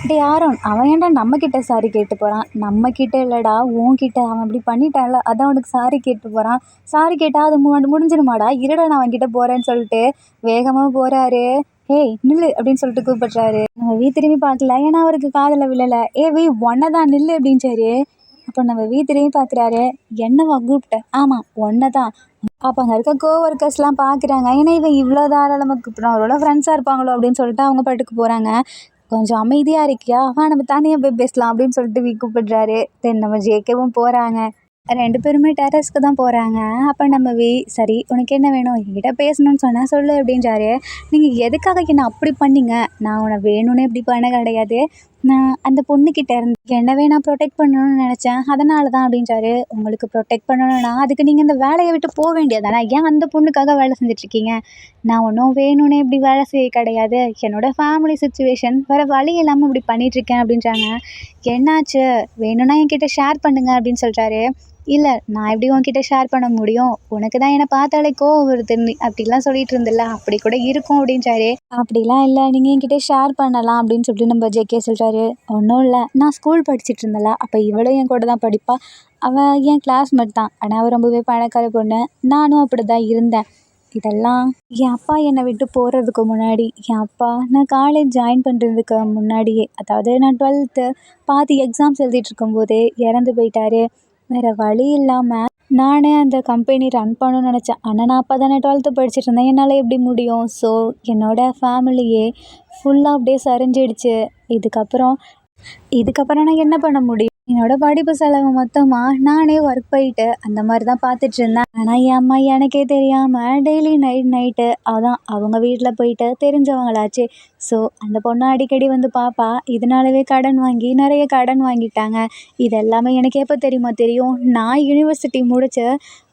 டே ஆரோன், அவன் ஏன்டா நம்மக்கிட்ட சாரி கேட்டு போகிறான்? நம்மக்கிட்ட இல்லைடா, உன்கிட்ட. அவன் அப்படி பண்ணிட்டான்ல, அதான் அவனுக்கு சாரி கேட்டு போகிறான். சாரி கேட்டால் அது முடிஞ்சிருமாடா, இருடா நான் அவன்கிட்ட போகிறேன்னு சொல்லிட்டு வேகமாக போகிறாரு. ஏய் நில்லு அப்படின்னு சொல்லிட்டு கூப்பிட்றாரு. நம்ம திரும்பி பார்க்கல, ஏன்னா அவருக்கு காதில் விழலை. ஒன்றை தான் நில்லு அப்படின்றாரு. அப்போ நம்ம திரும்பி பார்க்குறாரு. என்னவா கூப்பிட்ட? ஆமாம், ஒன்றை தான். அப்போ அங்கே இருக்க கோவொர்க்கர்ஸ்லாம் பார்க்குறாங்க. ஏன்னா இவன் இவ்வளோ தாராளமாக கூப்பிட்றான், அவரோட ஃப்ரெண்ட்ஸாக இருப்பாங்களோ அப்படின்னு சொல்லிட்டு அவங்க பாட்டுக்கு போகிறாங்க. கொஞ்சம் அமைதியாக இருக்கியா, நம்ம தனியாக போய் பேசலாம் அப்படின்னு சொல்லிட்டு கூப்பிடுறாரு. தென் நம்ம ஜேகேவும் போகிறாங்க. 2 பேருமே டெரஸ்க்கு தான் போகிறாங்க. அப்போ நம்ம சரி உனக்கு என்ன வேணும், என்கிட்ட பேசணும்னு சொன்னால் சொல்லு அப்படின்றாரு. நீங்கள் எதுக்காக என்ன அப்படி பண்ணீங்க? நான் உன்னை வேணும்னு இப்படி பண்ண கிடையாது, நான் அந்த பொண்ணுக்கிட்ட இருந்து என்னவே நான் ப்ரொடெக்ட் பண்ணணும்னு நினச்சேன், அதனால தான் அப்படின்றாரு. உங்களுக்கு ப்ரொடெக்ட் பண்ணணும்னா அதுக்கு நீங்கள் இந்த வேலையை விட்டு போக வேண்டியதானே, ஏன் அந்த பொண்ணுக்காக வேலை செஞ்சிட்ருக்கீங்க? நான் ஒன்றும் வேணும்னே இப்படி வேலை செய்ய கிடையாது, என்னோடய ஃபேமிலி சுச்சுவேஷன் வேறு வழி இல்லாமல் இப்படி பண்ணிகிட்ருக்கேன் அப்படின்றாங்க. என்னாச்சு, வேணும்னா என்கிட்ட ஷேர் பண்ணுங்க அப்படின்னு சொல்கிறாரு. இல்லை, நான் எப்படி உன்கிட்ட ஷேர் பண்ண முடியும், உனக்கு தான் என்னை பார்த்தாலே கோவம் வருது அப்படிலாம் சொல்லிட்டு இருந்தில்ல, அப்படி கூட இருக்கும் அப்படின்றாரு. அப்படிலாம் இல்லை, நீங்கள் என்கிட்ட ஷேர் பண்ணலாம் அப்படின்னு சொல்லிட்டு நம்ம ஜேகே சொல்கிறாரு. ஒன்றும் இல்லை, நான் ஸ்கூல் படிச்சுட்டு இருந்தேன்ல, அப்போ இவளும் என் கூட தான் படிப்பா, அவள் என் கிளாஸ்மேட் தான். ஆனால் அவள் ரொம்பவே பணக்கார பொண்ணு, நானும் அப்படி தான் இருந்தேன். இதெல்லாம் என் அப்பா என்னை விட்டு போகிறதுக்கு முன்னாடி, என் அப்பா நான் காலேஜ் ஜாயின் பண்ணுறதுக்கு முன்னாடியே, அதாவது நான் 12th பாதி எக்ஸாம்ஸ் எழுதிட்டு இருக்கும்போதே இறந்து போயிட்டாரு. வேறு வழி இல்லாமல் நானே அந்த கம்பெனி ரன் பண்ணணும்னு நினச்சேன். ஆனால் நான் அப்போ தானே 12th படிச்சுட்டு இருந்தேன், என்னால் எப்படி முடியும்? ஸோ என்னோடய ஃபேமிலியே ஃபுல்லாக அப்படியே சரிஞ்சிடுச்சு. இதுக்கப்புறம் நான் என்ன பண்ண முடியும்? என்னோடய படிப்பு செலவு மொத்தமாக நானே ஒர்க் போயிட்டு அந்த மாதிரி தான் பார்த்துட்ருந்தேன். ஆனால் என் அம்மா எனக்கே தெரியாமல் டெய்லி நைட்டு அதான் அவங்க வீட்டில் போயிட்டு தெரிஞ்சவங்களாச்சு. ஸோ அந்த பொண்ணு அடிக்கடி வந்து பாப்பா, இதனாலவே நிறைய கடன் வாங்கிட்டாங்க. இது எல்லாமே எனக்கு எப்போ தெரியும், நான் யூனிவர்சிட்டி முடித்து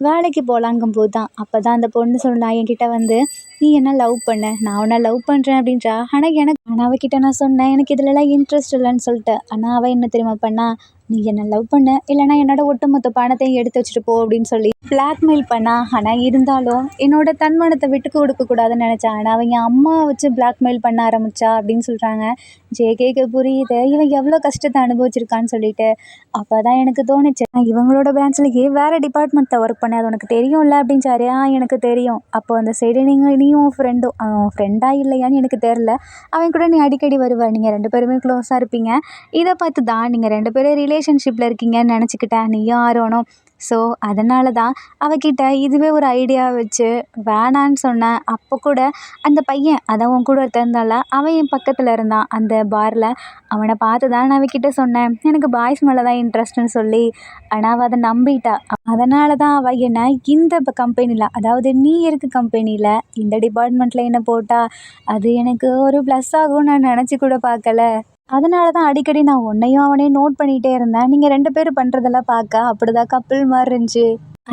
வேலைக்கு போகலாங்கும்போது தான். அப்போ தான் அந்த பொண்ணு சொன்னா என்கிட்ட வந்து, நீ என்ன லவ் பண்ண, நான் உன்னை லவ் பண்ணுறேன் அப்படின்றா. ஆனால் அவகிட்ட நான் சொன்னேன் எனக்கு இதிலலாம் இன்ட்ரெஸ்ட் இல்லைன்னு சொல்லிட்டு. ஆனால் அவள் என்ன தெரியுமா பண்ணா, நீ என்னை லவ் பண்ண, இல்லைனா என்னோட ஒட்டுமொத்த பணத்தையும் எடுத்து வச்சுட்டு போ அப்படின்னு சொல்லி பிளாக்மெயில் பண்ணா. ஆனால் இருந்தாலும் என்னோட தன்மானத்தை விட்டு கொடுக்கக்கூடாதுன்னு நினச்சேன். ஆனால் அவங்க அம்மாவை வச்சு பிளாக்மெயில் பண்ண ஆரம்பித்தா அப்படின்னு சொல்கிறாங்க. ஜேகேக்கு புரியுது இவன் எவ்வளோ கஷ்டத்தை அனுபவிச்சிருக்கான்னு சொல்லிட்டு. அப்போ தான் எனக்கு தோணுச்சு, இவங்களோட பிரான்ச்லேயே வேறு டிபார்ட்மெண்ட்டில் ஒர்க் பண்ண, அது உனக்கு தெரியும்ல அப்படின்றாரு. எனக்கு தெரியும். அப்போ அந்த சைடு நீயும் ஃப்ரெண்டும், அவன் ஃப்ரெண்டாக இல்லையான்னு எனக்கு தெரில, அவன் கூட நீ அடிக்கடி வருவார், நீங்கள் 2 பேருமே க்ளோஸாக இருப்பீங்க. இதை பார்த்து தான் நீங்கள் 2 பேரும் ரிலேஷன்ஷிப்பில் இருக்கீங்கன்னு நினச்சிக்கிட்டேன், நீயும் ஆரோனும். ஸோ அதனால தான் அவகிட்ட இதுவே ஒரு ஐடியா வச்சு வேணான்னு சொன்னேன். அப்போ கூட அந்த பையன் அதான் உன் கூட ஒருத்தன் இருந்தான்ல, அவன் என் பக்கத்தில் இருந்தான் அந்த பாரில். அவனை பார்த்து தான் நான் அவகிட்ட சொன்னேன் எனக்கு பாய்ஸ் மேலே தான் இன்ட்ரெஸ்ட்டுன்னு சொல்லி. ஆனால் அவள் அதை நம்பிட்டா. அதனால தான் அவள் என்னை இந்த கம்பெனியில், அதாவது நீ இருக்க கம்பெனியில் இந்த டிபார்ட்மெண்ட்டில் என்ன போட்டா அது எனக்கு ஒரு ப்ளஸ் ஆகும்னு நான் நினச்சி கூட பார்க்கல. அதனால தான் அடிக்கடி நான் உன்னையும் அவனையும் நோட் பண்ணிகிட்டே இருந்தேன். நீங்கள் 2 பேரும் பண்ணுறதெல்லாம் பார்க்க அப்படிதான் கப்பிள் மாதிரி இருந்துச்சு.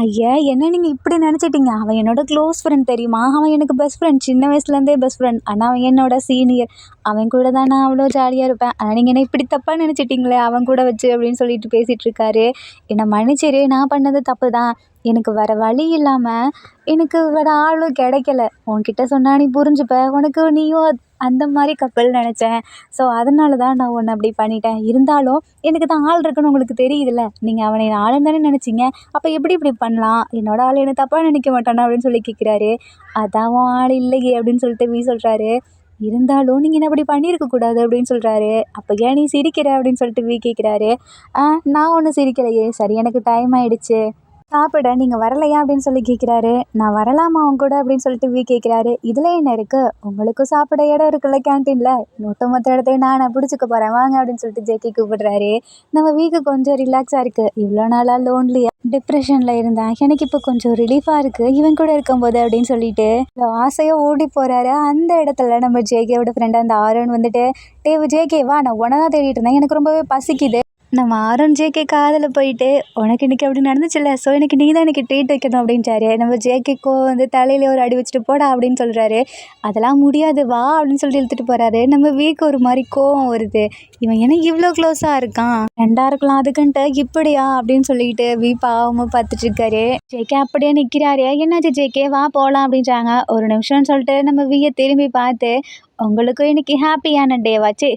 ஐயா! என்ன நீங்கள் இப்படி நினச்சிட்டீங்க? அவன் என்னோட க்ளோஸ் ஃப்ரெண்ட் தெரியுமா? அவன் எனக்கு பெஸ்ட் ஃப்ரெண்ட். சின்ன வயசுலேருந்தே பெஸ்ட் ஃப்ரெண்ட். ஆனால் அவன் என்னோட சீனியர். அவன் கூட தான் நான் அவ்வளோ ஜாலியாக இருப்பேன். ஆனால் நீங்கள் என்ன இப்படி தப்பாக நினச்சிட்டிங்களே அவன் கூட வச்சு அப்படின்னு சொல்லிட்டு பேசிகிட்டு இருக்காரு. என்னை மன்னிச்சிரு, நான் பண்ணது தப்பு தான். எனக்கு வேறு வழி இல்லாமல் எனக்கு வேறு ஆளும் கிடைக்கல. உன்கிட்ட சொன்னா நீ புரிஞ்சுப்ப. உனக்கு நீயும் அந்த மாதிரி கப்பல் நினச்சேன். ஸோ அதனால தான் நான் உன்னை அப்படி பண்ணிட்டேன். இருந்தாலும் எனக்கு தான் ஆள் இருக்குன்னு உங்களுக்கு தெரியுதுல்ல. நீங்கள் அவனை ஆளுன்னு தானே நினச்சிங்க. அப்போ எப்படி இப்படி பண்ணலாம்? என்னோட ஆள் என்ன தப்பாக நினைக்க மாட்டானா அப்படின்னு சொல்லி கேட்குறாரு. அதான் உன் ஆள் இல்லையே அப்படின்னு சொல்லிட்டு சொல்கிறாரு. இருந்தாலும் நீங்கள் என்ன அப்படி பண்ணியிருக்கக்கூடாது அப்படின்னு சொல்கிறாரு. அப்போ ஏன் நீ சிரிக்கிற அப்படின்னு சொல்லிட்டு கேட்குறாரு. நான் ஒன்றும் சிரிக்கலையே. சரி எனக்கு டைம் ஆகிடுச்சு சாப்பிட நீங்கள் வரலையா அப்படின்னு சொல்லி கேட்குறாரு. நான் வரலாமா அவங்க கூட அப்படின்னு சொல்லிட்டு கேட்குறாரு. இதில் என்ன இருக்குது? உங்களுக்கும் சாப்பிட இடம் இருக்குல்ல கேன்டீனில். ஒட்டுமொத்த இடத்தையும் நான் பிடிச்சிக்க போகிறேன் வாங்க அப்படின்னு சொல்லிட்டு ஜேகே கூப்பிடுறாரு. நம்ம வீக்கு கொஞ்சம் ரிலாக்ஸாக இருக்குது. இவ்வளோ நாளாக லோன்லியாக டிப்ரெஷனில் இருந்தேன். எனக்கு இப்போ கொஞ்சம் ரிலீஃபாக இருக்குது இவன் கூட இருக்கும்போது அப்படின்னு சொல்லிட்டு ஆசையாக ஓடி போகிறாரு. அந்த இடத்துல நம்ம ஜேகேவோட ஃப்ரெண்டு அந்த ஆரோன் வந்துட்டு, ஜேகே வா, நான் உன்னை தான் தேடிட்டு இருந்தேன். எனக்கு ரொம்பவே பசிக்குது. நம்ம ஆரோன் ஜேகே காதில் போயிட்டு உனக்கு இன்றைக்கி அப்படி நடந்துச்சுல்ல, ஸோ எனக்கு நீ தான் எனக்கு ட்ரீட் வைக்கணும் அப்படின்ட்டாரு. நம்ம ஜேகேக்கோ வந்து தலையில ஒரு அடி வச்சுட்டு போடா அப்படின்னு சொல்கிறாரு. அதெல்லாம் முடியாது வா அப்படின்னு சொல்லிட்டு இழுத்துட்டு போகிறாரு. நம்ம வீக்கு ஒரு மாதிரி கோவம் வருது. இவன் ஏன்னா இவ்வளோ க்ளோஸாக இருக்கான், ஃப்ரெண்டாக இருக்கலாம் அதுக்குன்ட்டு இப்படியா அப்படின்னு சொல்லிட்டு பாவமாக பார்த்துட்டு இருக்காரு. ஜேகே அப்படியே நிற்கிறாரு. என்னாச்சு ஜேகே வா போகலாம் அப்படின்றாங்க. ஒரு நிமிஷம்னு சொல்லிட்டு நம்ம வீயை திரும்பி பார்த்து, உங்களுக்கும் இன்னைக்கு ஹாப்பியான டேவாச்சு.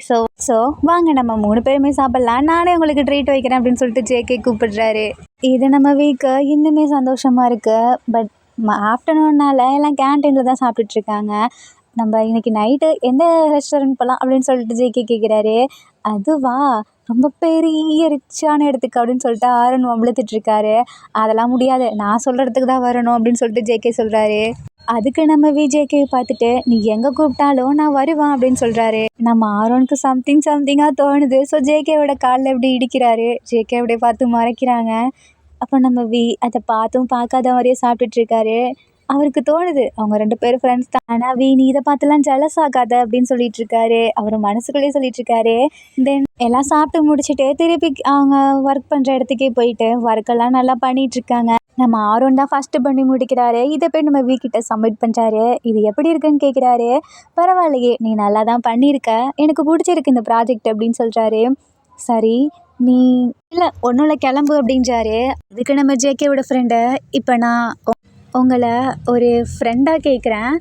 ஸோ வாங்க நம்ம 3 பேருமே சாப்பிட்லாம். நானே உங்களுக்கு ட்ரீட் வைக்கிறேன் அப்படின்னு சொல்லிட்டு ஜேகே கூப்பிடுறாரு. இது நம்ம வீக்கு இன்னுமே சந்தோஷமாக இருக்குது. பட் ஆஃப்டர்நூன்னால எல்லாம் கேன்டீனில் தான் சாப்பிட்டுட்ருக்காங்க. நம்ம இன்னைக்கு நைட்டு எந்த ரெஸ்டாரண்ட் போகலாம் அப்படின்னு சொல்லிட்டு ஜேகே கேட்குறாரு. அதுவா, ரொம்ப பெரிய ரிச்சான இடத்துக்கு அப்படின்னு சொல்லிட்டு ஆரோன் வம்பிழுத்துட்ருக்காரு. அதெல்லாம் முடியாது, நான் சொல்கிற இடத்துக்கு தான் வரணும் அப்படின்னு சொல்லிட்டு ஜேகே சொல்கிறாரு. அதுக்கு நம்ம விஜேகே பார்த்துட்டு நீ எங்கே கூப்பிட்டாலும் நான் வருவேன் அப்படின்னு சொல்கிறாரு. நம்ம ஆரோனுக்கு சம்திங்காக தோணுது. ஸோ ஜேகேவோட காலில் எப்படி இடிக்கிறாரு. ஜேகே அப்படியே பார்த்து மறைக்கிறாங்க. அப்போ நம்ம அதை பார்த்தும் பார்க்காத மாதிரியே சாப்பிட்டுட்ருக்காரு. அவருக்கு தோணுது அவங்க 2 பேரும் ஃப்ரெண்ட்ஸ் தான். ஆனால் நீ இதை பார்த்துலாம் ஜெலஸ் ஆகாத அப்படின்னு சொல்லிட்டு இருக்காரு. அவர் மனசுக்குள்ளேயே சொல்லிட்டு இருக்காரு. தென் எல்லாம் சாப்பிட்டு முடிச்சுட்டு திருப்பி அவங்க ஒர்க் பண்ணுற இடத்துக்கே போயிட்டு ஒர்க்கெல்லாம் நல்லா பண்ணிகிட்ருக்காங்க. நம்ம ஆரோன் தான் ஃபஸ்ட்டு பண்ணி முடிக்கிறாரு. இதை போய் நம்ம வீக்கிட்ட சப்மிட் பண்ணுறாரு. இது எப்படி இருக்குன்னு கேட்குறாரு. பரவாயில்லையே, நீ நல்லா தான் பண்ணியிருக்க, எனக்கு பிடிச்சிருக்கு இந்த ப்ராஜெக்ட் அப்படின்னு சொல்கிறாரு. சரி நீ இல்லை ஒன்றும் இல்லை கிளம்பு அப்படின்றாரு. அதுக்கு நம்ம ஜேகேவோட ஃப்ரெண்டு, இப்போ நான் உங்களை ஒரு ஃப்ரெண்டாக கேட்குறேன்,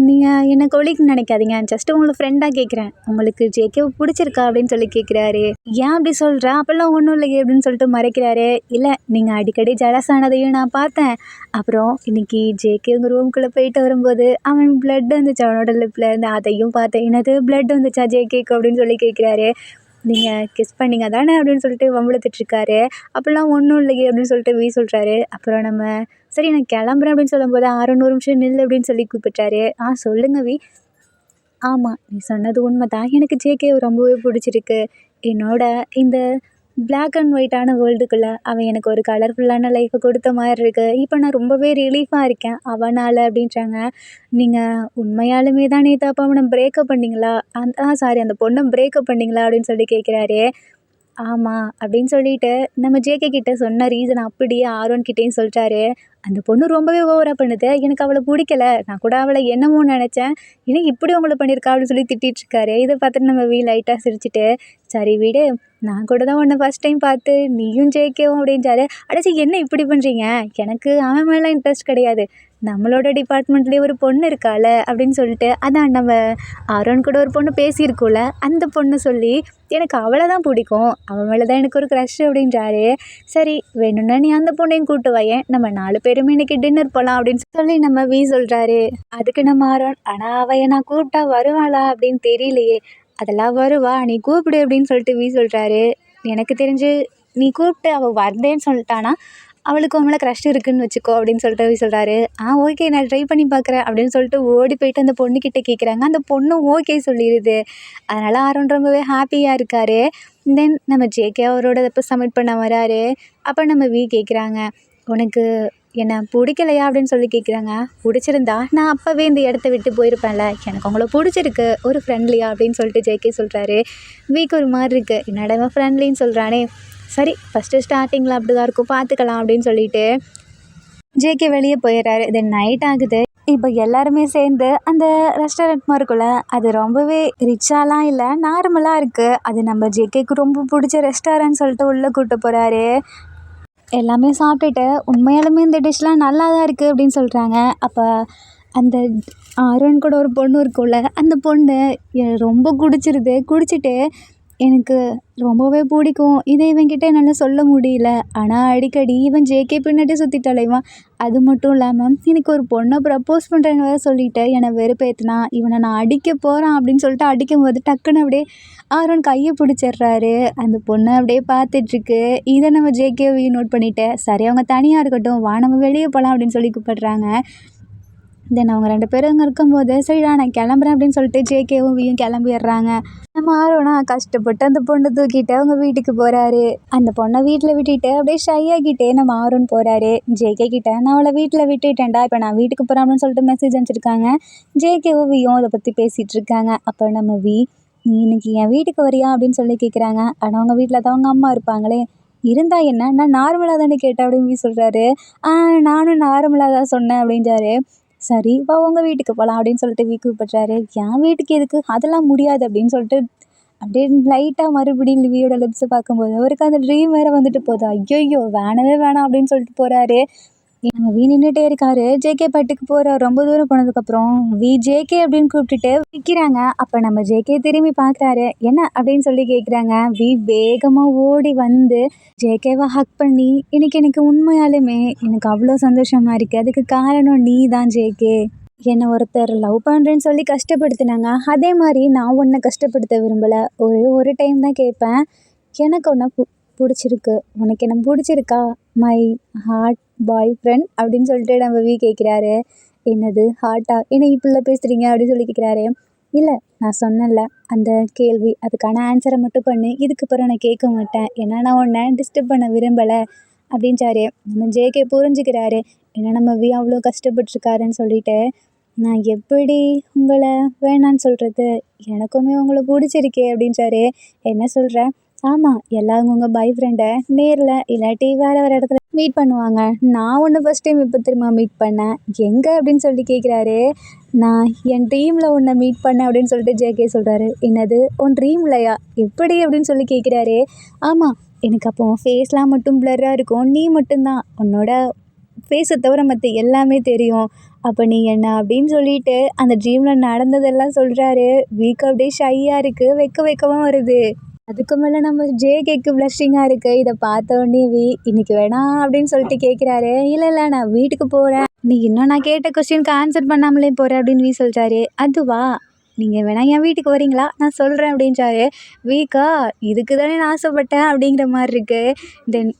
நீங்கள் என்ன கொலீக்னு நினைக்காதீங்க, ஜஸ்ட் உங்களை ஃப்ரெண்டாக கேட்குறேன், உங்களுக்கு ஜேகேவை பிடிச்சிருக்கா அப்படின்னு சொல்லி கேட்குறாரு. ஏன் அப்படி சொல்கிறேன், அப்போல்லாம் ஒன்றும் இல்லையே அப்படின்னு சொல்லிட்டு மறைக்கிறாரு. இல்லை நீங்கள் அடிக்கடி ஜலஸ் ஆனதையும் நான் பார்த்தேன். அப்புறம் இன்றைக்கி ஜேகே உங்கள் ரூம்குள்ளே போயிட்டு வரும்போது அவன் பிளட் வந்துச்சு அவனோட லிப்பில் இருந்து, அதையும் பார்த்தேன். என்னது பிளட் வந்துச்சா ஜேகேக்கு அப்படின்னு சொல்லி கேட்குறாரு. நீங்கள் கிஸ் பண்ணிங்க தானே அப்படின்னு சொல்லிட்டு வம்பிழுத்துட்ருக்காரு. அப்படிலாம் ஒன்றும் இல்லையே அப்படின்னு சொல்லிட்டு சொல்கிறாரு. அப்புறம் நம்ம சரி நான் கிளம்புறேன் அப்படின்னு சொல்லும்போது 600 நிமிஷம் நில்லு அப்படின்னு சொல்லி கூப்பிட்டாரு. சொல்லுங்க ஆமாம் நீ சொன்னது உண்மை தான். எனக்கு ஜேகே ரொம்பவே பிடிச்சிருக்கு. என்னோட இந்த பிளாக் அண்ட் ஒயிட்டான வேர்ல்டுக்குள்ளே அவன் எனக்கு ஒரு கலர்ஃபுல்லான லைஃப்பை கொடுத்த மாதிரி இருக்குது. இப்போ நான் ரொம்பவே ரிலீஃபாக இருக்கேன் அவனால் அப்படின்றாங்க. நீங்கள் உண்மையாலுமே தான் நேற்று அப்போ அவனை பிரேக்கப் பண்ணிங்களா? சாரி அந்த பொண்ணை பிரேக்கப் பண்ணிங்களா அப்படின்னு சொல்லி கேட்குறாரு. ஆமாம் அப்படின்னு சொல்லிட்டு நம்ம ஜேகே கிட்ட சொன்ன ரீசன் அப்படியே ஆரோன் கிட்டேயும் சொல்லிட்டாரு. அந்த பொண்ணு ரொம்பவே ஓவராக பண்ணுது, எனக்கு அவளை பிடிக்கல, நான் கூட அவளை என்னமோ நினச்சேன், ஏன்னா இப்படி அவங்கள பண்ணியிருக்கா அப்படின்னு சொல்லி திட்டிகிட்ருக்காரு. இதை பார்த்துட்டு நம்ம லைட்டாக சிரிச்சுட்டு, சரி விடு, நான் கூட தான் உன்னை ஃபஸ்ட் டைம் பார்த்து நீயும் ஜேகேவும் அப்படின்றாரு. அடைச்சி என்ன இப்படி பண்ணுறீங்க, எனக்கு அவன் மேலே இன்ட்ரெஸ்ட் கிடையாது, நம்மளோட டிபார்ட்மெண்ட்லேயே ஒரு பொண்ணு இருக்கால அப்படின்னு சொல்லிட்டு, அதான் நம்ம ஆரோன் கூட ஒரு பொண்ணு பேசியிருக்கோம்ல அந்த பொண்ணு சொல்லி எனக்கு அவளை தான் பிடிக்கும், அவன் மேலே தான் எனக்கு ஒரு க்ரஷ் அப்படின்றாரு. சரி வேணும்னா நீ அந்த பொண்ணையும் கூட்டு வையேன், நம்ம 4 பேருமே இன்னைக்கு டின்னர் போகலாம் அப்படின்னு சொல்லி நம்ம சொல்கிறாரு. அதுக்கு நம்ம ஆரோன், ஆனால் அவள் நான் கூப்பிட்டா வருவாளா அப்படின்னு தெரியலையே, அதெல்லாம் வருவா, நீ கூப்பிடு அப்படின்னு சொல்லிட்டு சொல்கிறாரு. எனக்கு தெரிஞ்சு நீ கூப்பிட்டு அவள் வந்தேன்னு சொல்லிட்டானா அவளுக்கு உன் மேலே க்ரஷ் இருக்குன்னு வச்சுக்கோ அப்படின்னு சொல்லிட்டு சொல்கிறாரு. ஓகே நான் ட்ரை பண்ணி பார்க்குறேன் அப்படின்னு சொல்லிட்டு ஓடி போயிட்டு அந்த பொண்ணுக்கிட்ட கேட்குறாங்க. அந்த பொண்ணும் ஓகே சொல்லிடுது. அதனால் ஆரோன் ரொம்பவே ஹாப்பியாக இருக்கார். தென் நம்ம ஜேகே அவரோட இப்போ சப்மிட் பண்ண வராரு. அப்போ நம்ம கேட்குறாங்க, உனக்கு என்ன பிடிக்கலையா அப்படின்னு சொல்லி கேட்குறாங்க. பிடிச்சிருந்தா நான் அப்போவே இந்த இடத்த விட்டு போயிருப்பேன்ல, எனக்கு உங்களை பிடிச்சிருக்கு, ஒரு ஃப்ரெண்ட்லியா அப்படின்னு சொல்லிட்டு ஜேகே சொல்கிறாரு. ஒரு மாதிரி இருக்குது, என்னடா இவன் ஃப்ரெண்ட்லின்னு சொல்கிறானே, சரி ஃபஸ்ட்டு ஸ்டார்டிங்கில் அப்படி தான் இருக்கும் பார்த்துக்கலாம் அப்படின்னு சொல்லிட்டு ஜேகே வெளியே போயிடுறாரு. தென் நைட் ஆகுது. இப்போ எல்லாருமே சேர்ந்து அந்த ரெஸ்டாரண்ட் மாதிரி இருக்குல்ல, அது ரொம்பவே ரிச்சாலாம் இல்லை, நார்மலாக இருக்குது. அது நம்ம ஜேகேக்கு ரொம்ப பிடிச்ச ரெஸ்டாரண்ட் சொல்லிட்டு உள்ளே கூப்பிட்டு போகிறாரு. எல்லாமே சாப்பிட்டுட்டு உண்மையாலுமே இந்த டிஷ்லாம் நல்லா தான் இருக்குது அப்படின்னு சொல்கிறாங்க. அப்போ அந்த அருண் கூட ஒரு பொண்ணு இருக்கும்ல, அந்த பொண்ணு ரொம்ப குடிச்சிருது. குடிச்சிட்டு எனக்கு ரொம்பவே பிடிக்கும், இதை இவன்கிட்ட என்னால் சொல்ல முடியல, ஆனால் அடிக்கடி இவன் ஜேகே பின்னாடி சுற்றிட்டு அலைவான். அது மட்டும் இல்லாமல் எனக்கு ஒரு பொண்ணை ப்ரப்போஸ் பண்ணுறேன்னு வேறு சொல்லிவிட்டு என்னை வெறுப்பேற்றினா, இவனை நான் அடிக்க போகிறான் அப்படின்னு சொல்லிட்டு அடிக்கும் போது டக்குன்னு அப்படியே அருண் கையை பிடிச்சிடுறாரு. அந்த பொண்ணை அப்படியே பார்த்துட்ருக்கு. இதை நம்ம ஜேகேவையும் நோட் பண்ணிவிட்டேன். சரி அவங்க தனியாக இருக்கட்டும், வா நம்ம வெளியே போகலாம் அப்படின்னு சொல்லி கூப்பிடுறாங்க. தென் அவங்க 2 பேரும் அங்கே இருக்கும்போது சரிடா நான் கிளம்புறேன் அப்படின்னு சொல்லிட்டு ஜேகேவும் கிளம்பிடுறாங்க. நம்ம ஆரோனா கஷ்டப்பட்டு அந்த பொண்ணை தூக்கிட்டு அவங்க வீட்டுக்கு போகிறாரு. அந்த பொண்ணை வீட்டில் விட்டுட்டு அப்படியே ஷை ஆகிட்டே நம்ம ஆரோன் போகிறாரு. ஜேகே கிட்ட நான் அவளை வீட்டில் விட்டுட்டேன்டா, இப்போ நான் வீட்டுக்கு போகிறேன் அப்படின்னு சொல்லிட்டு மெசேஜ் அனுப்பிச்சிருக்காங்க. ஜேகேவும் அதை பற்றி பேசிகிட்டு இருக்காங்க. அப்போ நம்ம நீ இன்னைக்கு என் வீட்டுக்கு வரியா அப்படின்னு சொல்லி கேட்குறாங்க. ஆனால் அவங்க வீட்டில் தான் அவங்க அம்மா இருப்பாங்களே. இருந்தா என்ன, நான் நார்மலாக தானே கேட்டேன் அப்படின்னு சொல்கிறாரு. நானும் நார்மலாக தான் சொன்னேன் அப்படின்றாரு. சரி வா உங்கள் வீட்டுக்கு போகலாம் அப்படின்னு சொல்லிட்டு கூப்பிட்றாரு. என் வீட்டுக்கு எதுக்கு, அதெல்லாம் முடியாது அப்படின்னு சொல்லிட்டு அப்படியே லைட்டாக மறுபடியும் லிவியோட லிப்ஸை பார்க்கும்போது அவருக்கு அந்த ட்ரீம் வேறு வந்துட்டு போகுது. ஐயோ வேணவே வேணாம் அப்படின்னு சொல்லிட்டு போகிறாரு. நம்ம நின்றுட்டே இருக்காரு. ஜேகே பாட்டுக்கு போகிறார். ரொம்ப தூரம் போனதுக்கப்புறம் ஜேகே அப்படின்னு கூப்பிட்டுட்டு நிற்கிறாங்க. அப்போ நம்ம ஜேகே திரும்பி பார்க்குறாரு. என்ன அப்படின்னு சொல்லி கேட்குறாங்க. வேகமாக ஓடி வந்து ஜேகேவை ஹக் பண்ணி எனக்கு உண்மையாலுமே எனக்கு அவ்வளோ சந்தோஷமாக இருக்குது, அதுக்கு காரணம் நீ தான் ஜேகே. என்னை ஒருத்தர் லவ் பண்ணுறேன்னு சொல்லி கஷ்டப்படுத்தினாங்க, அதே மாதிரி நான் உன்னை கஷ்டப்படுத்த விரும்பலை. ஒரு டைம் தான் கேட்பேன், எனக்கு உன்னை பிடிச்சிருக்கு, உனக்கு என்ன பிடிச்சிருக்கா மை ஹார்ட் பாய் ஃப்ரெண்ட் அப்படின்னு சொல்லிட்டு நம்ம கேட்குறாரு. என்னது ஹார்ட்டா, என்ன இப்படில பேசுகிறீங்க அப்படின்னு சொல்லி கேட்குறாரு. இல்லை நான் சொன்னேன்ல அந்த கேள்வி, அதுக்கான ஆன்சரை மட்டும் பண்ணு, இதுக்கப்புறம் நான் கேட்க மாட்டேன், ஏன்னா நான் உன்னை டிஸ்டர்ப் பண்ண விரும்பலை அப்படின்றாரு. நம்ம ஜேகே புரிஞ்சுக்கிறாரு, ஏன்னா நம்ம அவ்வளோ கஷ்டப்பட்டுருக்காருன்னு சொல்லிட்டு. நான் எப்படி உங்களை வேணான்னு சொல்கிறது, எனக்குமே உங்களை பிடிச்சிருக்கே அப்படின்றாரு. என்ன சொல்கிறேன், ஆமாம் எல்லாரும் உங்கள் பாய் ஃப்ரெண்டை நேரில் இல்லாட்டி வேறு இடத்துல மீட் பண்ணுவாங்க. நான் ஒன்று ஃபஸ்ட் டைம் இப்போ திரும்ப மீட் பண்ணேன், எங்கே அப்படின்னு சொல்லி கேட்குறாரு. நான் என் ட்ரீமில் உன்னை மீட் பண்ணேன் அப்படின்னு சொல்லிட்டு ஜேகே சொல்கிறாரு. என்னது உன் ட்ரீம்லையா, எப்படி அப்படின்னு சொல்லி கேட்குறாரு. ஆமாம் எனக்கு அப்போ ஃபேஸ்லாம் மட்டும் பிளர்ராக இருக்கும், நீ மட்டும்தான், உன்னோட ஃபேஸை தவிர மற்ற எல்லாமே தெரியும், அப்போ நீ என்ன அப்படின்னு சொல்லிட்டு அந்த ட்ரீமில் நடந்ததெல்லாம் சொல்கிறாரு. அப்படியே ஷையாக இருக்குது, வெக்கமாக வருது. அதுக்கு மேலே நம்ம ஜேகேக்கு ப்ளஷிங்காக இருக்குது. இதை பார்த்த உடனே இன்னைக்கு வேணாம் அப்படின்னு சொல்லிட்டு கேட்குறாரு. இல்லை நான் வீட்டுக்கு போகிறேன், நீ இன்னும் நான் கேட்ட கொஸ்டினுக்கு ஆன்சர் பண்ணாமலே போகிறேன் அப்படின்னு சொல்கிறாரு. அதுவா, நீங்கள் வேணா என் வீட்டுக்கு வரீங்களா, நான் சொல்கிறேன் அப்படின்றாரு. இதுக்கு தானே நான் ஆசைப்பட்டேன் அப்படிங்கிற மாதிரி இருக்குது. தென்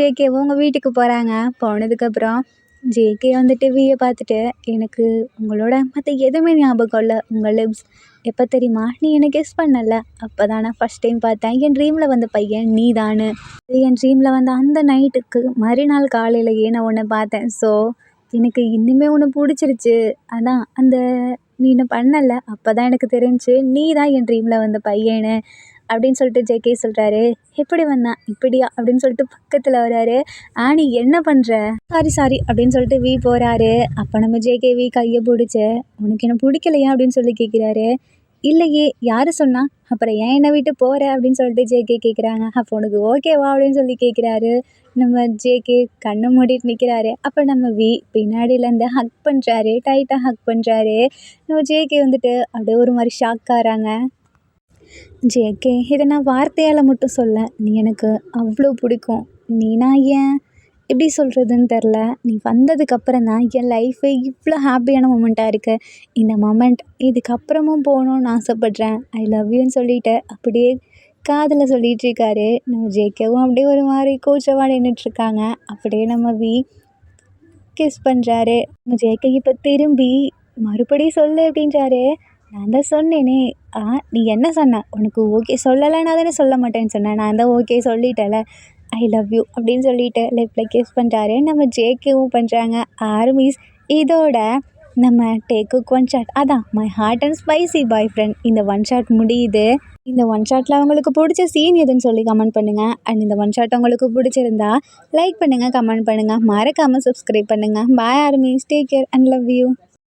ஜேகேவும் உங்கள் வீட்டுக்கு போகிறாங்க. போனதுக்கப்புறம் ஜேகே வந்துட்டு பார்த்துட்டு, எனக்கு உங்களோட மற்ற எதுவுமே ஞாபகம் இல்லை, உங்கள் லிப்ஸ் எப்போ தெரியுமா, நீ என்னை கெஸ் பண்ணல, அப்போ தான் நான் ஃபஸ்ட் டைம் பார்த்தேன் என் ட்ரீமில் வந்த பையன் நீ தானு. என் ட்ரீமில் வந்த அந்த நைட்டுக்கு மறுநாள் காலையிலேயே நான் உன்னை பார்த்தேன். ஸோ எனக்கு இன்னுமே உன்னை பிடிச்சிருச்சு. அதான் அந்த நீ என்ன பண்ணலை, அப்போ தான் எனக்கு தெரிஞ்சு நீ தான் என் ட்ரீமில் வந்த பையனு அப்படின்னு சொல்லிட்டு ஜேகே சொல்கிறாரு. எப்படி வந்தான் இப்படியா அப்படின்னு சொல்லிட்டு பக்கத்தில் வராரு. நீ என்ன பண்ணுற, சாரி அப்படின்னு சொல்லிட்டு போகிறாரு. அப்போ நம்ம ஜேகே கையை பிடிச்சி, உனக்கு என்ன பிடிக்கலையா அப்படின்னு சொல்லி கேட்குறாரு. இல்லையே யார் சொன்னா, அப்புறம் ஏன் என்னை விட்டு போகிற அப்படின்னு சொல்லிட்டு ஜேகே கேட்குறாங்க. அப்போ உனக்கு ஓகேவா அப்படின்னு சொல்லி கேட்குறாரு. நம்ம ஜேகே கண்ணை மூடிட்டு நிற்கிறாரு. அப்போ நம்ம பின்னாடியிலேருந்து ஹக் பண்ணுறாரு, டைட்டாக ஹக் பண்ணுறாரு. நம்ம ஜேகே வந்துட்டு அப்படியே ஒரு மாதிரி ஷாக் ஆகிறாங்க. ஜேகே இதை நான் வார்த்தையால் மட்டும் சொல்ல, நீ எனக்கு அவ்வளோ பிடிக்கும், நீனா ஏன் எப்படி சொல்கிறதுன்னு தெரில, நீ வந்ததுக்கப்புறம் தான் என் லைஃபே இவ்வளோ ஹாப்பியான மூமெண்ட்டாக இருக்குது. இந்த மொமெண்ட் இதுக்கப்புறமும் போகணுன்னு ஆசைப்பட்றேன், ஐ லவ் யூன்னு சொல்லிவிட்டு அப்படியே காதில் சொல்லிட்டு இருக்காரு. நம்ம ஜேகேவும் அப்படியே ஒரு மாதிரி கூச்சமா நின்றுட்டுருக்காங்க. அப்படியே நம்ம வி கிஸ் பண்ணுறாரு. நம்ம ஜேகே இப்போ திரும்பி மறுபடியும் சொல்லு அப்படின்றாரு. நான் தான் சொன்னேனே. நீ என்ன சொன்ன? உனக்கு ஓகே சொல்லலைன்னா தானே சொல்ல மாட்டேன்னு சொன்னேன். நான் தான் ஓகே சொல்லிட்டேன்ல. ஐ லவ் யூ அப்படின்னு சொல்லிட்டு லிப்பில் கிஸ் பண்ணுறாரு. நம்ம ஜேகேவும் பண்ணுறாங்க. ஆர்மிஸ் இதோட நம்ம டேக் குக் ஒன் ஷாட் அதான் my heart and spicy boyfriend இந்த ஒன் ஷாட் முடியுது. இந்த ஒன் ஷாட்டில் அவங்களுக்கு பிடிச்ச சீன் எதுன்னு சொல்லி கமெண்ட் பண்ணுங்கள். அண்ட் இந்த ஒன் ஷாட் உங்களுக்கு பிடிச்சிருந்தா லைக் பண்ணுங்கள், கமெண்ட் பண்ணுங்கள், மறக்காமல் சப்ஸ்கிரைப் பண்ணுங்கள். Bye armies, take care and love you.